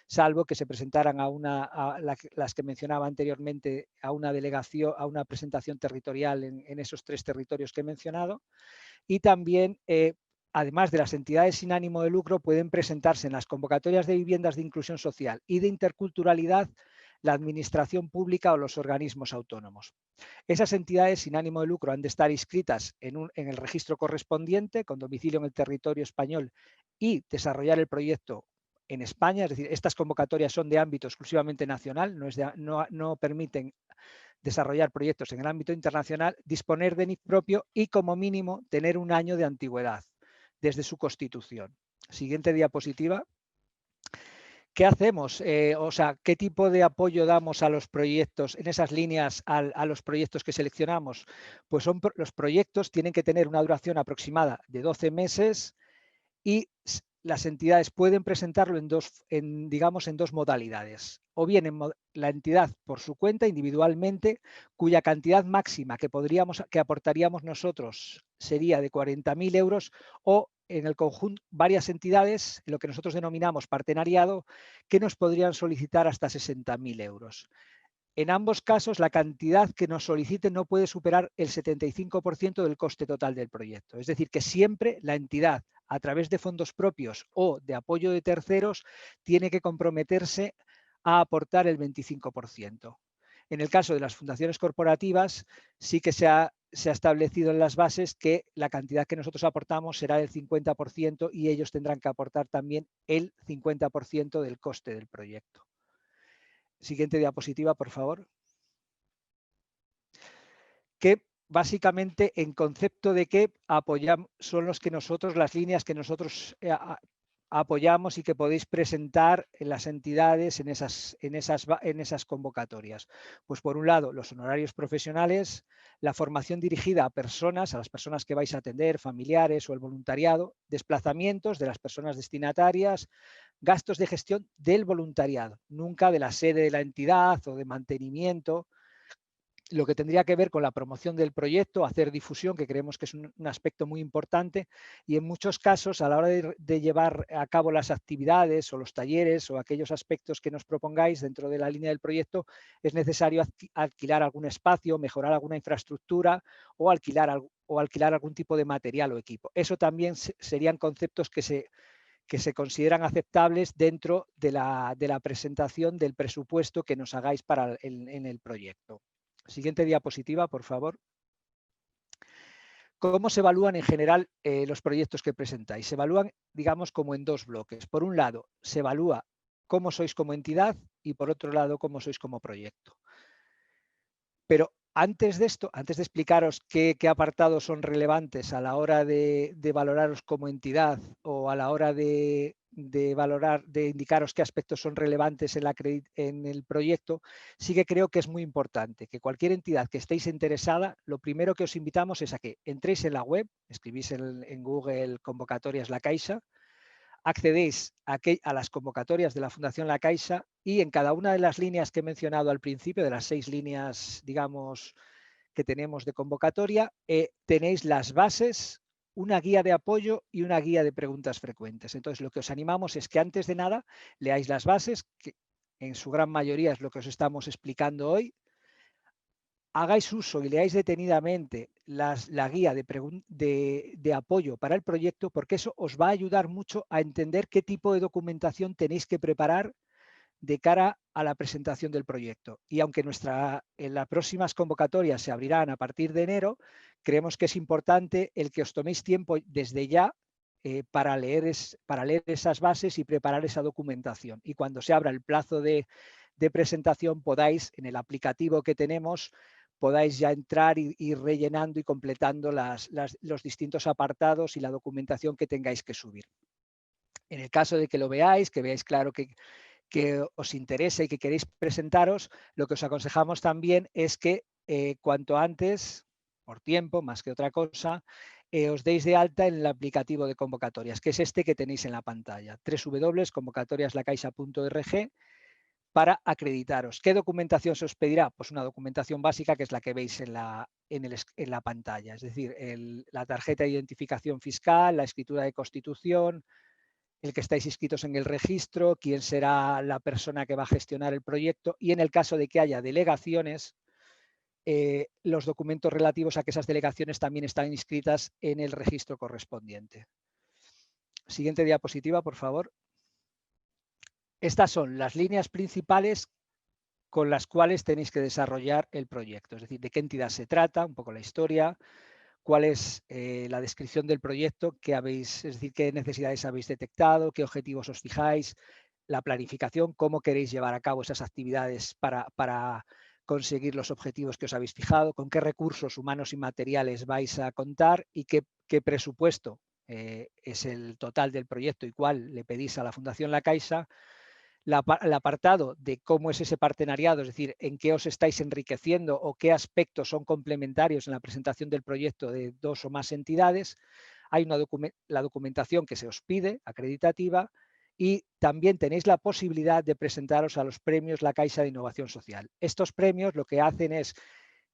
salvo que se presentaran las que mencionaba anteriormente, a una delegación, a una presentación territorial en esos 3 territorios que he mencionado. Y también, además de las entidades sin ánimo de lucro, pueden presentarse en las convocatorias de viviendas de inclusión social y de interculturalidad la administración pública o los organismos autónomos. Esas entidades sin ánimo de lucro han de estar inscritas en el registro correspondiente con domicilio en el territorio español y desarrollar el proyecto en España. Es decir, estas convocatorias son de ámbito exclusivamente nacional, no permiten desarrollar proyectos en el ámbito internacional, disponer de NIF propio y como mínimo tener un año de antigüedad desde su constitución. Siguiente diapositiva. ¿Qué hacemos? O sea, ¿qué tipo de apoyo damos a los proyectos, en esas líneas, a los proyectos que seleccionamos? Pues los proyectos tienen que tener una duración aproximada de 12 meses y las entidades pueden presentarlo en dos modalidades. O bien la entidad por su cuenta, individualmente, cuya cantidad máxima que aportaríamos nosotros sería de 40.000 euros, o en el conjunto varias entidades, lo que nosotros denominamos partenariado, que nos podrían solicitar hasta 60.000 euros. En ambos casos, la cantidad que nos soliciten no puede superar el 75% del coste total del proyecto. Es decir, que siempre la entidad, a través de fondos propios o de apoyo de terceros, tiene que comprometerse a aportar el 25%. En el caso de las fundaciones corporativas, sí que se ha establecido en las bases que la cantidad que nosotros aportamos será del 50% y ellos tendrán que aportar también el 50% del coste del proyecto. Siguiente diapositiva, por favor. Que básicamente en concepto de que apoyamos, son las líneas que nosotros apoyamos y que podéis presentar en las entidades en esas convocatorias. Pues por un lado, los honorarios profesionales, la formación dirigida a las personas que vais a atender, familiares o el voluntariado, desplazamientos de las personas destinatarias, gastos de gestión del voluntariado, nunca de la sede de la entidad o de mantenimiento, lo que tendría que ver con la promoción del proyecto, hacer difusión, que creemos que es un aspecto muy importante, y en muchos casos a la hora de llevar a cabo las actividades o los talleres o aquellos aspectos que nos propongáis dentro de la línea del proyecto, es necesario alquilar algún espacio, mejorar alguna infraestructura o alquilar algún tipo de material o equipo. Eso también serían conceptos que se consideran aceptables dentro de la presentación del presupuesto que nos hagáis en el proyecto. Siguiente diapositiva, por favor. ¿Cómo se evalúan en general los proyectos que presentáis? Se evalúan, digamos, como en dos bloques. Por un lado, se evalúa cómo sois como entidad y por otro lado, cómo sois como proyecto. Pero antes de esto, antes de explicaros qué apartados son relevantes a la hora de valoraros como entidad o a la hora de indicaros qué aspectos son relevantes en el proyecto, sí que creo que es muy importante que cualquier entidad que estéis interesada, lo primero que os invitamos es a que entréis en la web, escribís en Google convocatorias La Caixa, accedéis a las convocatorias de la Fundación La Caixa y en cada una de las líneas que he mencionado al principio, de las 6 líneas, digamos, que tenemos de convocatoria, tenéis las bases, una guía de apoyo y una guía de preguntas frecuentes. Entonces, lo que os animamos es que antes de nada leáis las bases, que en su gran mayoría es lo que os estamos explicando hoy, hagáis uso y leáis detenidamente la guía de apoyo para el proyecto, porque eso os va a ayudar mucho a entender qué tipo de documentación tenéis que preparar de cara a la presentación del proyecto. Y aunque en las próximas convocatorias se abrirán a partir de enero, creemos que es importante el que os toméis tiempo desde ya para leer esas bases y preparar esa documentación. Y cuando se abra el plazo de presentación podáis, en el aplicativo que tenemos, podáis ya entrar y ir rellenando y completando los distintos apartados y la documentación que tengáis que subir. En el caso de que lo veáis, que veáis claro que os interesa y que queréis presentaros, lo que os aconsejamos también es que cuanto antes, por tiempo, más que otra cosa, os deis de alta en el aplicativo de convocatorias, que es este que tenéis en la pantalla, www.convocatoriaslacaixa.org, para acreditaros. ¿Qué documentación se os pedirá? Pues una documentación básica que es la que veis en la pantalla, es decir, la tarjeta de identificación fiscal, la escritura de constitución, el que estáis inscritos en el registro, quién será la persona que va a gestionar el proyecto y en el caso de que haya delegaciones, los documentos relativos a que esas delegaciones también están inscritas en el registro correspondiente. Siguiente diapositiva, por favor. Estas son las líneas principales con las cuales tenéis que desarrollar el proyecto, es decir, de qué entidad se trata, un poco la historia, cuál es la descripción del proyecto, es decir, qué necesidades habéis detectado, qué objetivos os fijáis, la planificación, cómo queréis llevar a cabo esas actividades para conseguir los objetivos que os habéis fijado, con qué recursos humanos y materiales vais a contar y qué presupuesto es el total del proyecto y cuál le pedís a la Fundación La Caixa. El apartado de cómo es ese partenariado, es decir, en qué os estáis enriqueciendo o qué aspectos son complementarios en la presentación del proyecto de 2 o más entidades. Hay la documentación que se os pide, acreditativa, y también tenéis la posibilidad de presentaros a los premios La Caixa de Innovación Social. Estos premios lo que hacen es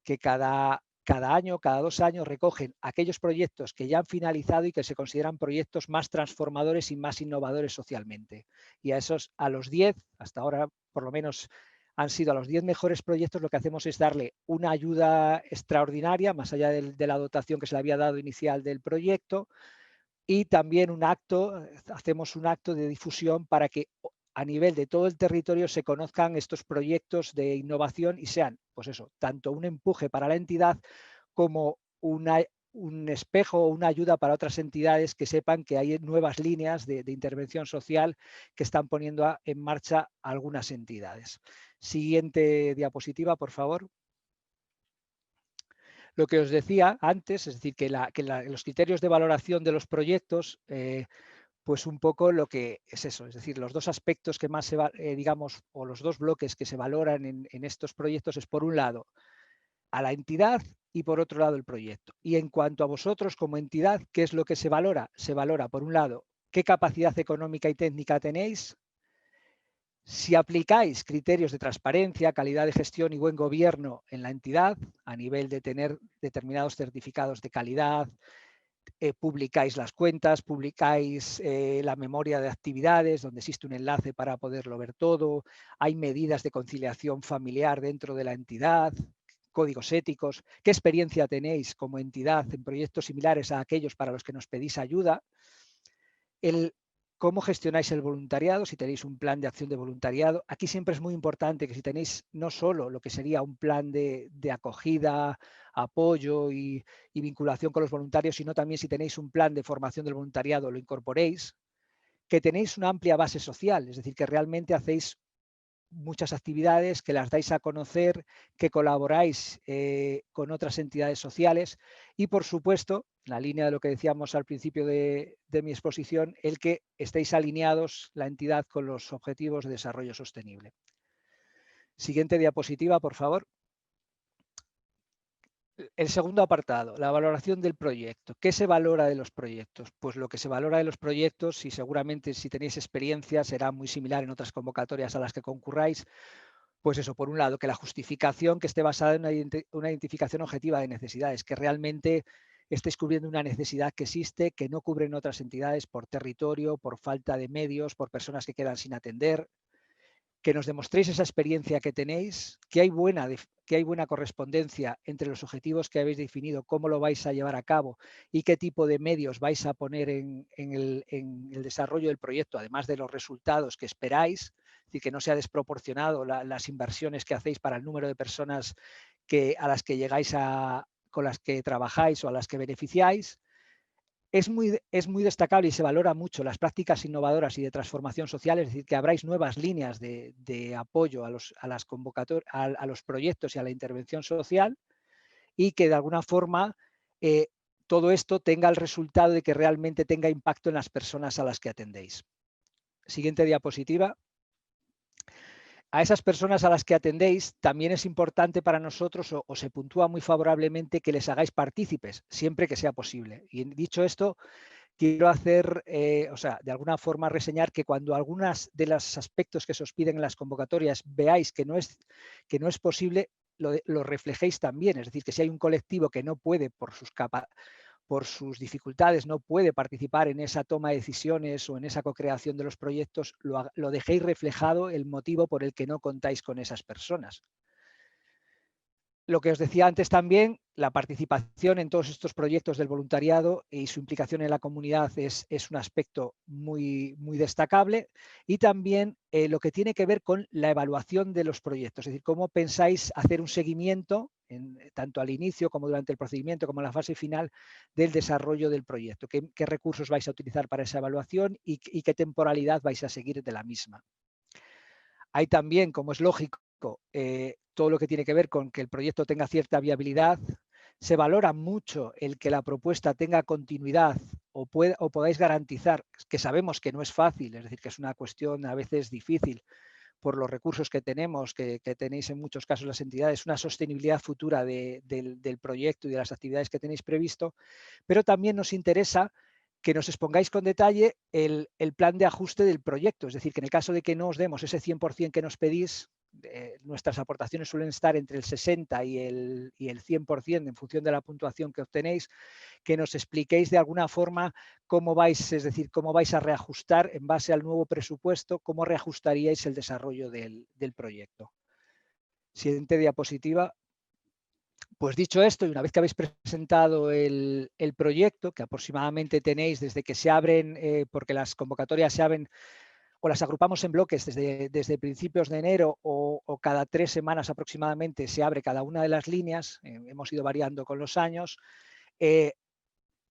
que cada año, cada 2 años, recogen aquellos proyectos que ya han finalizado y que se consideran proyectos más transformadores y más innovadores socialmente. Y a los 10, hasta ahora por lo menos han sido a los 10 mejores proyectos, lo que hacemos es darle una ayuda extraordinaria, más allá de la dotación que se le había dado inicial del proyecto, y también hacemos un acto de difusión para que a nivel de todo el territorio se conozcan estos proyectos de innovación y sean, pues eso, tanto un empuje para la entidad como un espejo o una ayuda para otras entidades que sepan que hay nuevas líneas de intervención social que están poniendo en marcha algunas entidades. Siguiente diapositiva, por favor. Lo que os decía antes, es decir, que los criterios de valoración de los proyectos, pues un poco lo que es eso, es decir, los dos aspectos que más digamos, o los dos bloques que se valoran en estos proyectos es, por un lado, a la entidad y por otro lado el proyecto. Y en cuanto a vosotros como entidad, ¿qué es lo que se valora? Se valora, por un lado, qué capacidad económica y técnica tenéis, Si aplicáis criterios de transparencia, calidad de gestión y buen gobierno en la entidad, a nivel de tener determinados certificados de calidad, publicáis las cuentas, publicáis la memoria de actividades, donde existe un enlace para poderlo ver todo, hay medidas de conciliación familiar dentro de la entidad, códigos éticos, qué experiencia tenéis como entidad en proyectos similares a aquellos para los que nos pedís ayuda, cómo gestionáis el voluntariado, si tenéis un plan de acción de voluntariado. Aquí siempre es muy importante que si tenéis no solo lo que sería un plan de acogida, apoyo y vinculación con los voluntarios, sino también si tenéis un plan de formación del voluntariado, lo incorporéis, que tenéis una amplia base social, es decir, que realmente hacéis muchas actividades, que las dais a conocer, que colaboráis con otras entidades sociales y, por supuesto, la línea de lo que decíamos al principio de mi exposición, el que estéis alineados la entidad con los objetivos de desarrollo sostenible. Siguiente diapositiva, por favor. El segundo apartado, la valoración del proyecto. ¿Qué se valora de los proyectos? Pues lo que se valora de los proyectos, y seguramente si tenéis experiencia será muy similar en otras convocatorias a las que concurráis, pues eso, por un lado, que la justificación que esté basada en una identificación objetiva de necesidades, que realmente estéis cubriendo una necesidad que existe, que no cubren otras entidades por territorio, por falta de medios, por personas que quedan sin atender, que nos demostréis esa experiencia que tenéis, que hay buena correspondencia entre los objetivos que habéis definido, cómo lo vais a llevar a cabo y qué tipo de medios vais a poner en el desarrollo del proyecto, además de los resultados que esperáis, es decir, que no sea desproporcionado las inversiones que hacéis para el número de personas a las que llegáis con las que trabajáis o a las que beneficiáis. Es muy destacable y se valora mucho las prácticas innovadoras y de transformación social, es decir, que abráis nuevas líneas de apoyo a los proyectos y a la intervención social y que de alguna forma todo esto tenga el resultado de que realmente tenga impacto en las personas a las que atendéis. Siguiente diapositiva. A esas personas a las que atendéis también es importante para nosotros o se puntúa muy favorablemente que les hagáis partícipes, siempre que sea posible. Y dicho esto, quiero hacer, de alguna forma reseñar que cuando algunos de los aspectos que se os piden en las convocatorias veáis que no es posible, lo reflejéis también. Es decir, que si hay un colectivo que no puede por sus dificultades no puede participar en esa toma de decisiones o en esa co-creación de los proyectos, lo dejéis reflejado el motivo por el que no contáis con esas personas. Lo que os decía antes también, la participación en todos estos proyectos del voluntariado y su implicación en la comunidad es un aspecto muy destacable y también lo que tiene que ver con la evaluación de los proyectos, es decir, cómo pensáis hacer un seguimiento tanto al inicio como durante el procedimiento como en la fase final del desarrollo del proyecto, qué recursos vais a utilizar para esa evaluación y qué temporalidad vais a seguir de la misma. Hay también, como es lógico, todo lo que tiene que ver con que el proyecto tenga cierta viabilidad. Se valora mucho el que la propuesta tenga continuidad o podáis garantizar, que sabemos que no es fácil, es decir, que es una cuestión a veces difícil por los recursos que tenemos, que tenéis en muchos casos las entidades, una sostenibilidad futura del proyecto y de las actividades que tenéis previsto, pero también nos interesa que nos expongáis con detalle el plan de ajuste del proyecto, es decir, que en el caso de que no os demos ese 100% que nos pedís, nuestras aportaciones suelen estar entre el 60 y el 100% en función de la puntuación que obtenéis, que nos expliquéis de alguna forma cómo vais, es decir, cómo vais a reajustar en base al nuevo presupuesto, cómo reajustaríais el desarrollo del proyecto. Siguiente diapositiva. Pues dicho esto, y una vez que habéis presentado el proyecto, que aproximadamente tenéis desde que se abren, porque las convocatorias se abren o las agrupamos en bloques desde principios de enero o cada 3 semanas aproximadamente se abre cada una de las líneas, hemos ido variando con los años.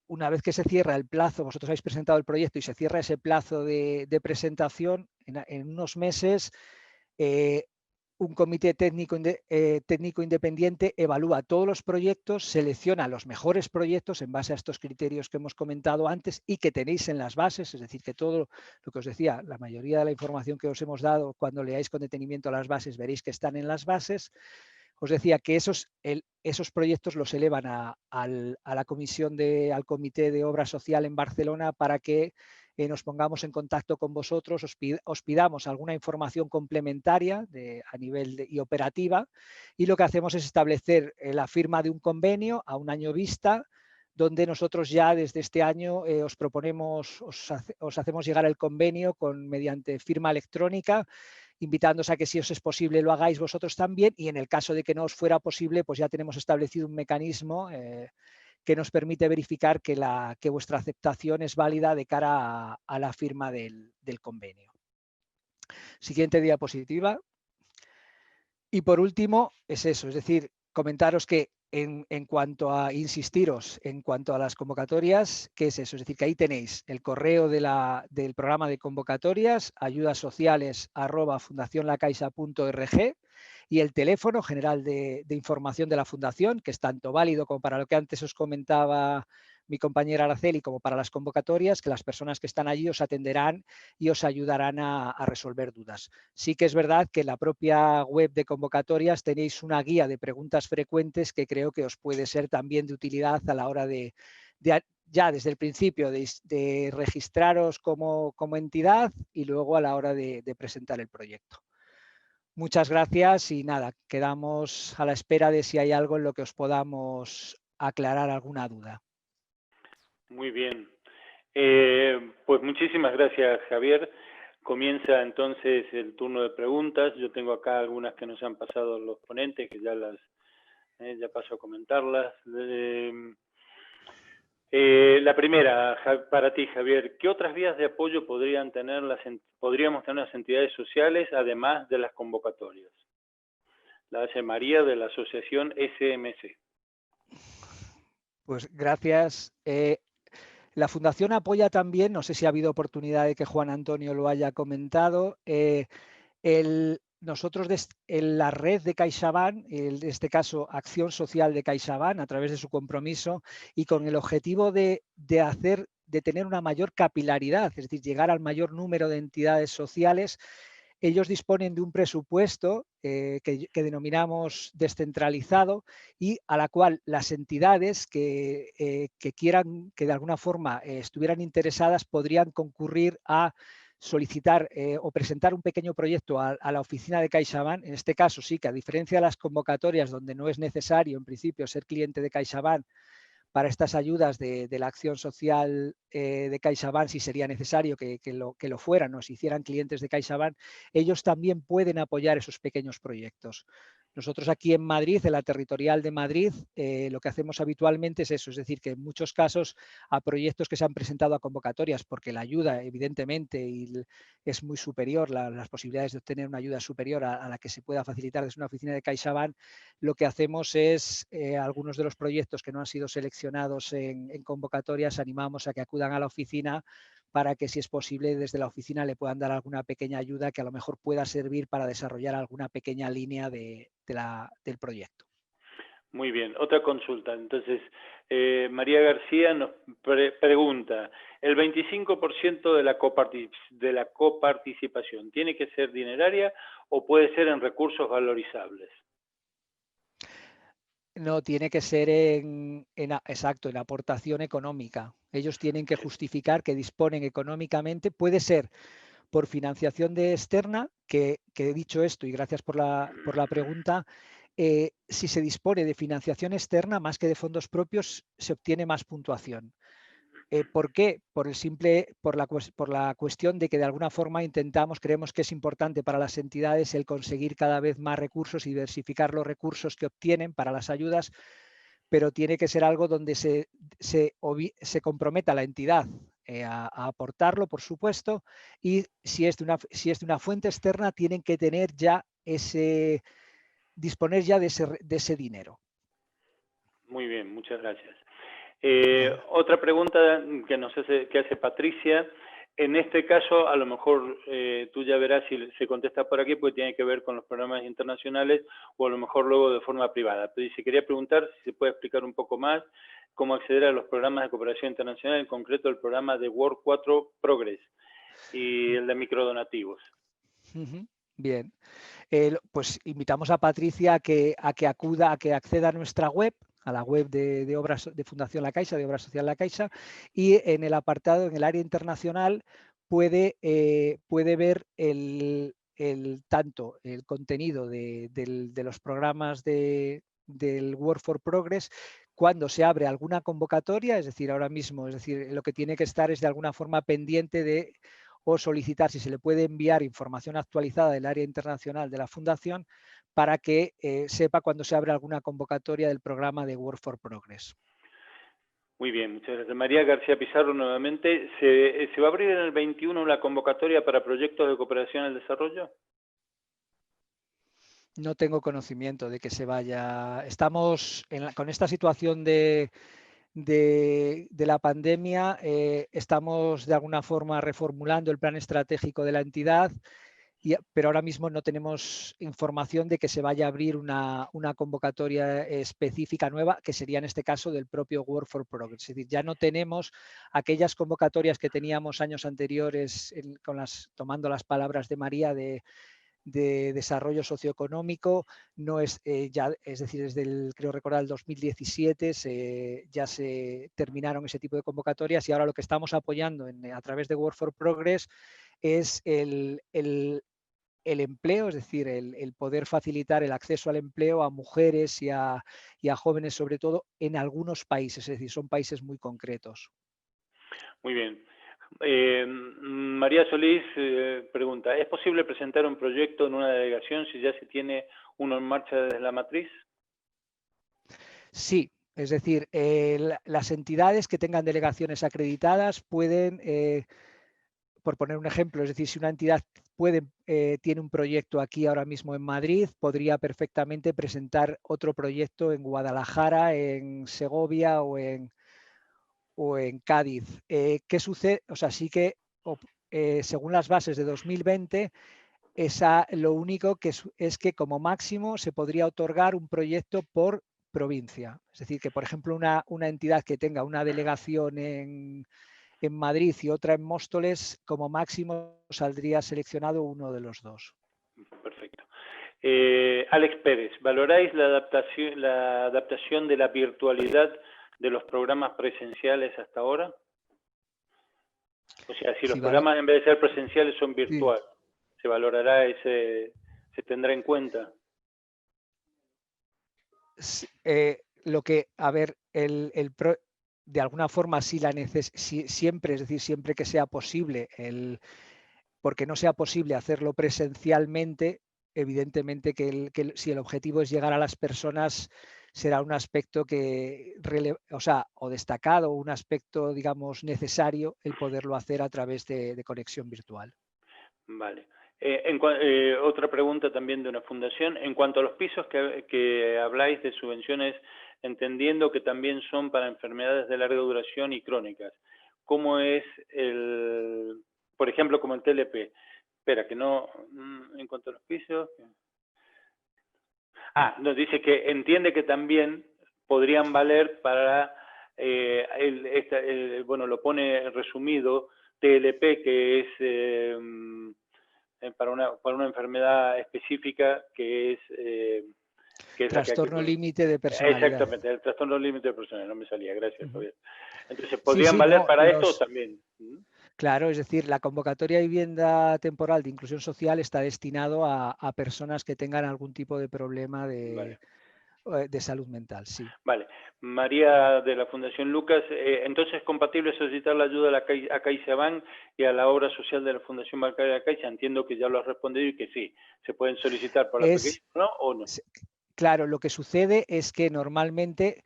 Una vez que se cierra el plazo, vosotros habéis presentado el proyecto y se cierra ese plazo de presentación, en unos meses un comité técnico independiente evalúa todos los proyectos, selecciona los mejores proyectos en base a estos criterios que hemos comentado antes y que tenéis en las bases, es decir, que todo lo que os decía, la mayoría de la información que os hemos dado, cuando leáis con detenimiento las bases, veréis que están en las bases. Os decía que esos proyectos los elevan al comité de obra social en Barcelona para que nos pongamos en contacto con vosotros, os pidamos alguna información complementaria a nivel y operativa, y lo que hacemos es establecer la firma de un convenio a un año vista, donde nosotros ya desde este año os proponemos, os hacemos llegar el convenio mediante firma electrónica, invitándoos a que si os es posible lo hagáis vosotros también, y en el caso de que no os fuera posible, pues ya tenemos establecido un mecanismo que nos permite verificar que vuestra aceptación es válida de cara a la firma del convenio. Siguiente diapositiva. Y por último, es eso, es decir, comentaros que en cuanto a insistiros, en cuanto a las convocatorias, ¿qué es eso? Es decir, que ahí tenéis el correo del programa de convocatorias, ayudasociales@fundacionlacaixa.org, y el teléfono general de información de la Fundación, que es tanto válido como para lo que antes os comentaba mi compañera Araceli, como para las convocatorias, que las personas que están allí os atenderán y os ayudarán a resolver dudas. Sí que es verdad que en la propia web de convocatorias tenéis una guía de preguntas frecuentes que creo que os puede ser también de utilidad a la hora ya desde el principio de registraros como entidad y luego a la hora de presentar el proyecto. Muchas gracias y nada, quedamos a la espera de si hay algo en lo que os podamos aclarar alguna duda. Muy bien. Pues muchísimas gracias, Javier. Comienza entonces el turno de preguntas. Yo tengo acá algunas que nos han pasado los ponentes, que ya paso a comentarlas. La primera, para ti, Javier, ¿qué otras vías de apoyo podríamos tener las entidades sociales, además de las convocatorias? La hace María, de la asociación SMC. Pues gracias. La Fundación apoya también, no sé si ha habido oportunidad de que Juan Antonio lo haya comentado, nosotros en la red de CaixaBank, en este caso Acción Social de CaixaBank, a través de su compromiso y con el objetivo de tener una mayor capilaridad, es decir, llegar al mayor número de entidades sociales, ellos disponen de un presupuesto que denominamos descentralizado y a la cual las entidades que quieran, que de alguna forma estuvieran interesadas, podrían concurrir a solicitar o presentar un pequeño proyecto a la oficina de CaixaBank. En este caso sí que, a diferencia de las convocatorias donde no es necesario en principio ser cliente de CaixaBank, para estas ayudas de la acción social de CaixaBank, si sería necesario que lo fueran o se hicieran clientes de CaixaBank, ellos también pueden apoyar esos pequeños proyectos. Nosotros aquí en Madrid, en la territorial de Madrid, lo que hacemos habitualmente es eso, es decir, que en muchos casos a proyectos que se han presentado a convocatorias, porque la ayuda evidentemente es muy superior, las posibilidades de obtener una ayuda superior a la que se pueda facilitar desde una oficina de CaixaBank, lo que hacemos es algunos de los proyectos que no han sido seleccionados en convocatorias, animamos a que acudan a la oficina para que, si es posible, desde la oficina le puedan dar alguna pequeña ayuda que a lo mejor pueda servir para desarrollar alguna pequeña línea del proyecto. Muy bien, otra consulta. Entonces, María García nos pregunta, ¿el 25% de la coparticipación tiene que ser dineraria o puede ser en recursos valorizables? No, tiene que ser exacto, en aportación económica. Ellos tienen que justificar que disponen económicamente. Puede ser por financiación externa, que he dicho esto y gracias por la pregunta, si se dispone de financiación externa más que de fondos propios, se obtiene más puntuación. ¿Por qué? Por la cuestión de que de alguna forma creemos que es importante para las entidades el conseguir cada vez más recursos y diversificar los recursos que obtienen para las ayudas, pero tiene que ser algo donde se comprometa la entidad a aportarlo, por supuesto, y si es de una fuente externa, tienen que tener ya disponer ya de ese dinero. Muy bien, muchas gracias. Otra pregunta que hace Patricia. En este caso, a lo mejor tú ya verás si se contesta por aquí, porque tiene que ver con los programas internacionales o a lo mejor luego de forma privada. Pero si quería preguntar si se puede explicar un poco más cómo acceder a los programas de cooperación internacional, en concreto el programa de World 4 Progress y el de microdonativos. Bien, pues invitamos a Patricia a que acceda a nuestra web, a la web de obras de Fundación La Caixa, de Obra Social La Caixa, y en el apartado, en el área internacional, puede ver tanto el contenido de los programas del Work for Progress cuando se abre alguna convocatoria, es decir, ahora mismo, es decir, lo que tiene que estar es de alguna forma pendiente de o solicitar si se le puede enviar información actualizada del área internacional de la Fundación para que sepa cuando se abre alguna convocatoria del programa de Work for Progress. Muy bien, muchas gracias. María García Pizarro nuevamente. ¿Se va a abrir en el 21 la convocatoria para proyectos de cooperación al desarrollo? No tengo conocimiento de que se vaya. Estamos con esta situación de la pandemia, estamos de alguna forma reformulando el plan estratégico de la entidad, pero ahora mismo no tenemos información de que se vaya a abrir una convocatoria específica nueva, que sería en este caso del propio Work for Progress. Es decir, ya no tenemos aquellas convocatorias que teníamos años anteriores, tomando las palabras de María, de desarrollo socioeconómico, no es es decir, desde creo recordar el 2017 ya se terminaron ese tipo de convocatorias, y ahora lo que estamos apoyando a través de Work for Progress es el empleo, es decir, el poder facilitar el acceso al empleo a mujeres y a jóvenes, sobre todo en algunos países, es decir, son países muy concretos. Muy bien. María Solís pregunta, ¿es posible presentar un proyecto en una delegación si ya se tiene uno en marcha desde la matriz? Sí, es decir, las entidades que tengan delegaciones acreditadas pueden, por poner un ejemplo, es decir, si una entidad tiene un proyecto aquí ahora mismo en Madrid, podría perfectamente presentar otro proyecto en Guadalajara, en Segovia o en Cádiz. ¿Qué sucede? O sea, sí que según las bases de 2020, lo único que es que como máximo se podría otorgar un proyecto por provincia. Es decir, que por ejemplo una entidad que tenga una delegación en Madrid y otra en Móstoles, como máximo saldría seleccionado uno de los dos. Perfecto. Alex Pérez, ¿valoráis la adaptación de la virtualidad de los programas presenciales hasta ahora? O sea, si los programas en vez de ser presenciales son virtuales, sí. ¿Se valorará se tendrá en cuenta? Lo que, a ver, de alguna forma siempre, es decir, siempre que sea posible, porque no sea posible hacerlo presencialmente, evidentemente que si el objetivo es llegar a las personas, será un aspecto o destacado, un aspecto, digamos, necesario el poderlo hacer a través de conexión virtual. Vale. Otra pregunta también de una fundación. En cuanto a los pisos que habláis de subvenciones, entendiendo que también son para enfermedades de larga duración y crónicas, ¿cómo es por ejemplo, como el TLP? Espera, que no, en cuanto a los pisos... nos dice que entiende que también podrían valer para, bueno, lo pone resumido, TLP, que es para una enfermedad específica que es trastorno límite de personalidad. Exactamente, el trastorno límite de personalidad, no me salía, gracias, Javier. Entonces, ¿podrían valer para esto también? Claro, es decir, la convocatoria de vivienda temporal de inclusión social está destinado a personas que tengan algún tipo de problema de salud mental, sí. Vale. María de la Fundación Lucas, entonces, ¿es compatible solicitar la ayuda a CaixaBank y a la obra social de la Fundación Bancaria de la Caixa? Entiendo que ya lo has respondido y que sí, se pueden solicitar para la pequeña, ¿no? ¿O no? Claro, lo que sucede es que normalmente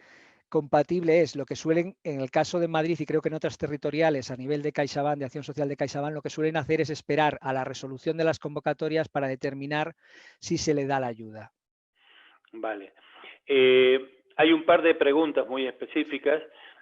compatible es lo que suelen, en el caso de Madrid y creo que en otras territoriales a nivel de CaixaBank, de Acción Social de CaixaBank, lo que suelen hacer es esperar a la resolución de las convocatorias para determinar si se le da la ayuda. Vale. Hay un par de preguntas muy específicas,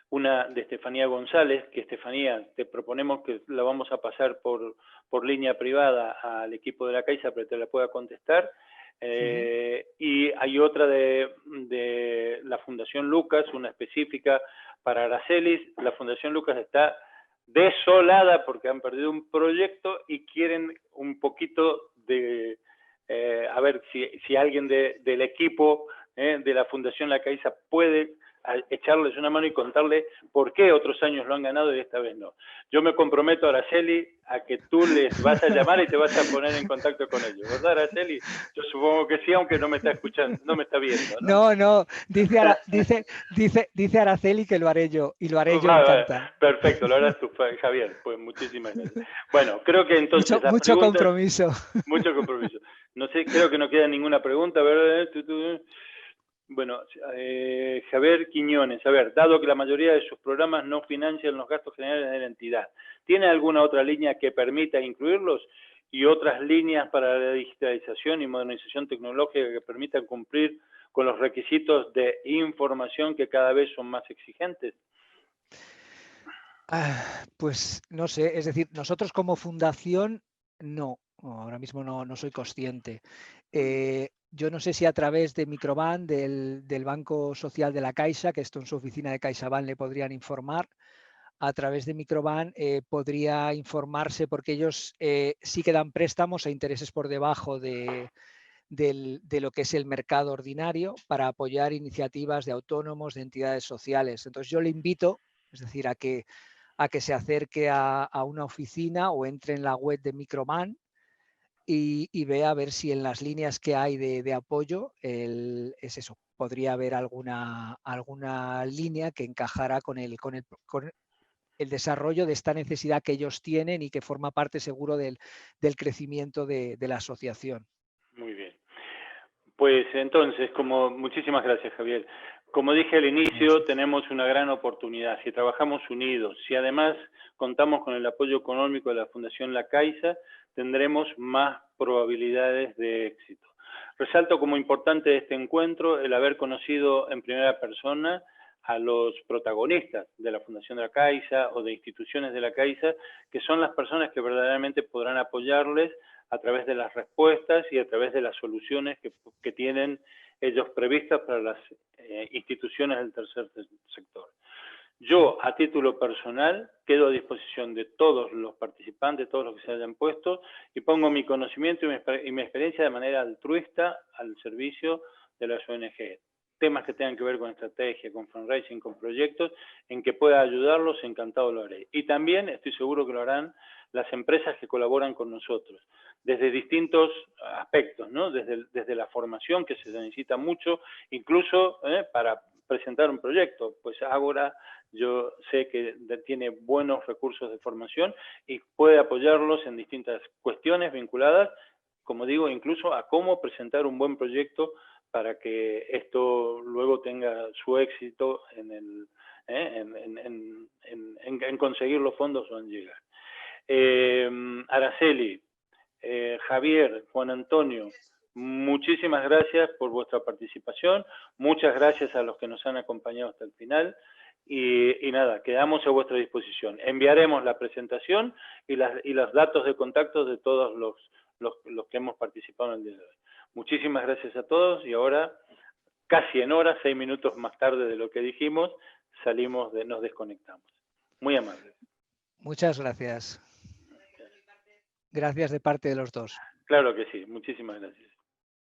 una de Estefanía González, que Estefanía, te proponemos que la vamos a pasar por línea privada al equipo de la Caixa para que te la pueda contestar. Y hay otra de la Fundación Lucas, una específica para Aracelis. La Fundación Lucas está desolada porque han perdido un proyecto y quieren un poquito de, a ver si alguien del equipo de la Fundación La Caixa puede echarles una mano y contarles por qué otros años lo han ganado y esta vez no. Yo me comprometo, Araceli, a que tú les vas a llamar y te vas a poner en contacto con ellos, ¿verdad, Araceli? Yo supongo que sí, aunque no me está escuchando, no me está viendo, ¿no? No, dice Araceli que lo haré yo, y lo haré yo encantado. Perfecto, lo harás tú, Javier, pues muchísimas gracias. Bueno, creo que entonces mucho compromiso. Mucho compromiso. No sé, creo que no queda ninguna pregunta, ¿verdad? Bueno, Javier Quiñones, a ver, dado que la mayoría de sus programas no financian los gastos generales de la entidad, ¿tiene alguna otra línea que permita incluirlos y otras líneas para la digitalización y modernización tecnológica que permitan cumplir con los requisitos de información que cada vez son más exigentes? Pues no sé, es decir, nosotros como fundación no, ahora mismo no soy consciente. Yo no sé si a través de Microban, del Banco Social de la Caixa, que esto en su oficina de CaixaBank le podrían informar, a través de Microban podría informarse, porque ellos sí que dan préstamos a intereses por debajo de lo que es el mercado ordinario para apoyar iniciativas de autónomos, de entidades sociales. Entonces yo le invito, es decir, a que se acerque a una oficina o entre en la web de Microban y vea a ver si en las líneas que hay de apoyo es eso. Podría haber alguna línea que encajara con el desarrollo de esta necesidad que ellos tienen y que forma parte seguro del crecimiento de la asociación. Muy bien. Pues entonces, muchísimas gracias, Javier. Como dije al inicio, tenemos una gran oportunidad. Si trabajamos unidos, si además contamos con el apoyo económico de la Fundación La Caixa, tendremos más probabilidades de éxito. Resalto como importante de este encuentro el haber conocido en primera persona a los protagonistas de la Fundación de la Caixa o de instituciones de la Caixa, que son las personas que verdaderamente podrán apoyarles a través de las respuestas y a través de las soluciones que tienen ellos previstas para las instituciones del tercer sector. Yo, a título personal, quedo a disposición de todos los participantes, todos los que se hayan puesto, y pongo mi conocimiento y mi experiencia de manera altruista al servicio de las ONG. Temas que tengan que ver con estrategia, con fundraising, con proyectos, en que pueda ayudarlos, encantado lo haré. Y también estoy seguro que lo harán las empresas que colaboran con nosotros, desde distintos aspectos, ¿no? Desde la formación, que se necesita mucho, incluso para presentar un proyecto. Pues Ágora, yo sé que tiene buenos recursos de formación y puede apoyarlos en distintas cuestiones vinculadas, como digo, incluso a cómo presentar un buen proyecto para que esto luego tenga su éxito en conseguir los fondos o en llegar. Araceli, Javier, Juan Antonio, muchísimas gracias por vuestra participación, muchas gracias a los que nos han acompañado hasta el final y nada, quedamos a vuestra disposición. Enviaremos la presentación y los datos de contacto de todos los que hemos participado en el día de hoy. Muchísimas gracias a todos y ahora, casi en hora, 6 minutos más tarde de lo que dijimos, nos desconectamos. Muy amables. Muchas gracias. Gracias de parte de los dos. Claro que sí, muchísimas gracias.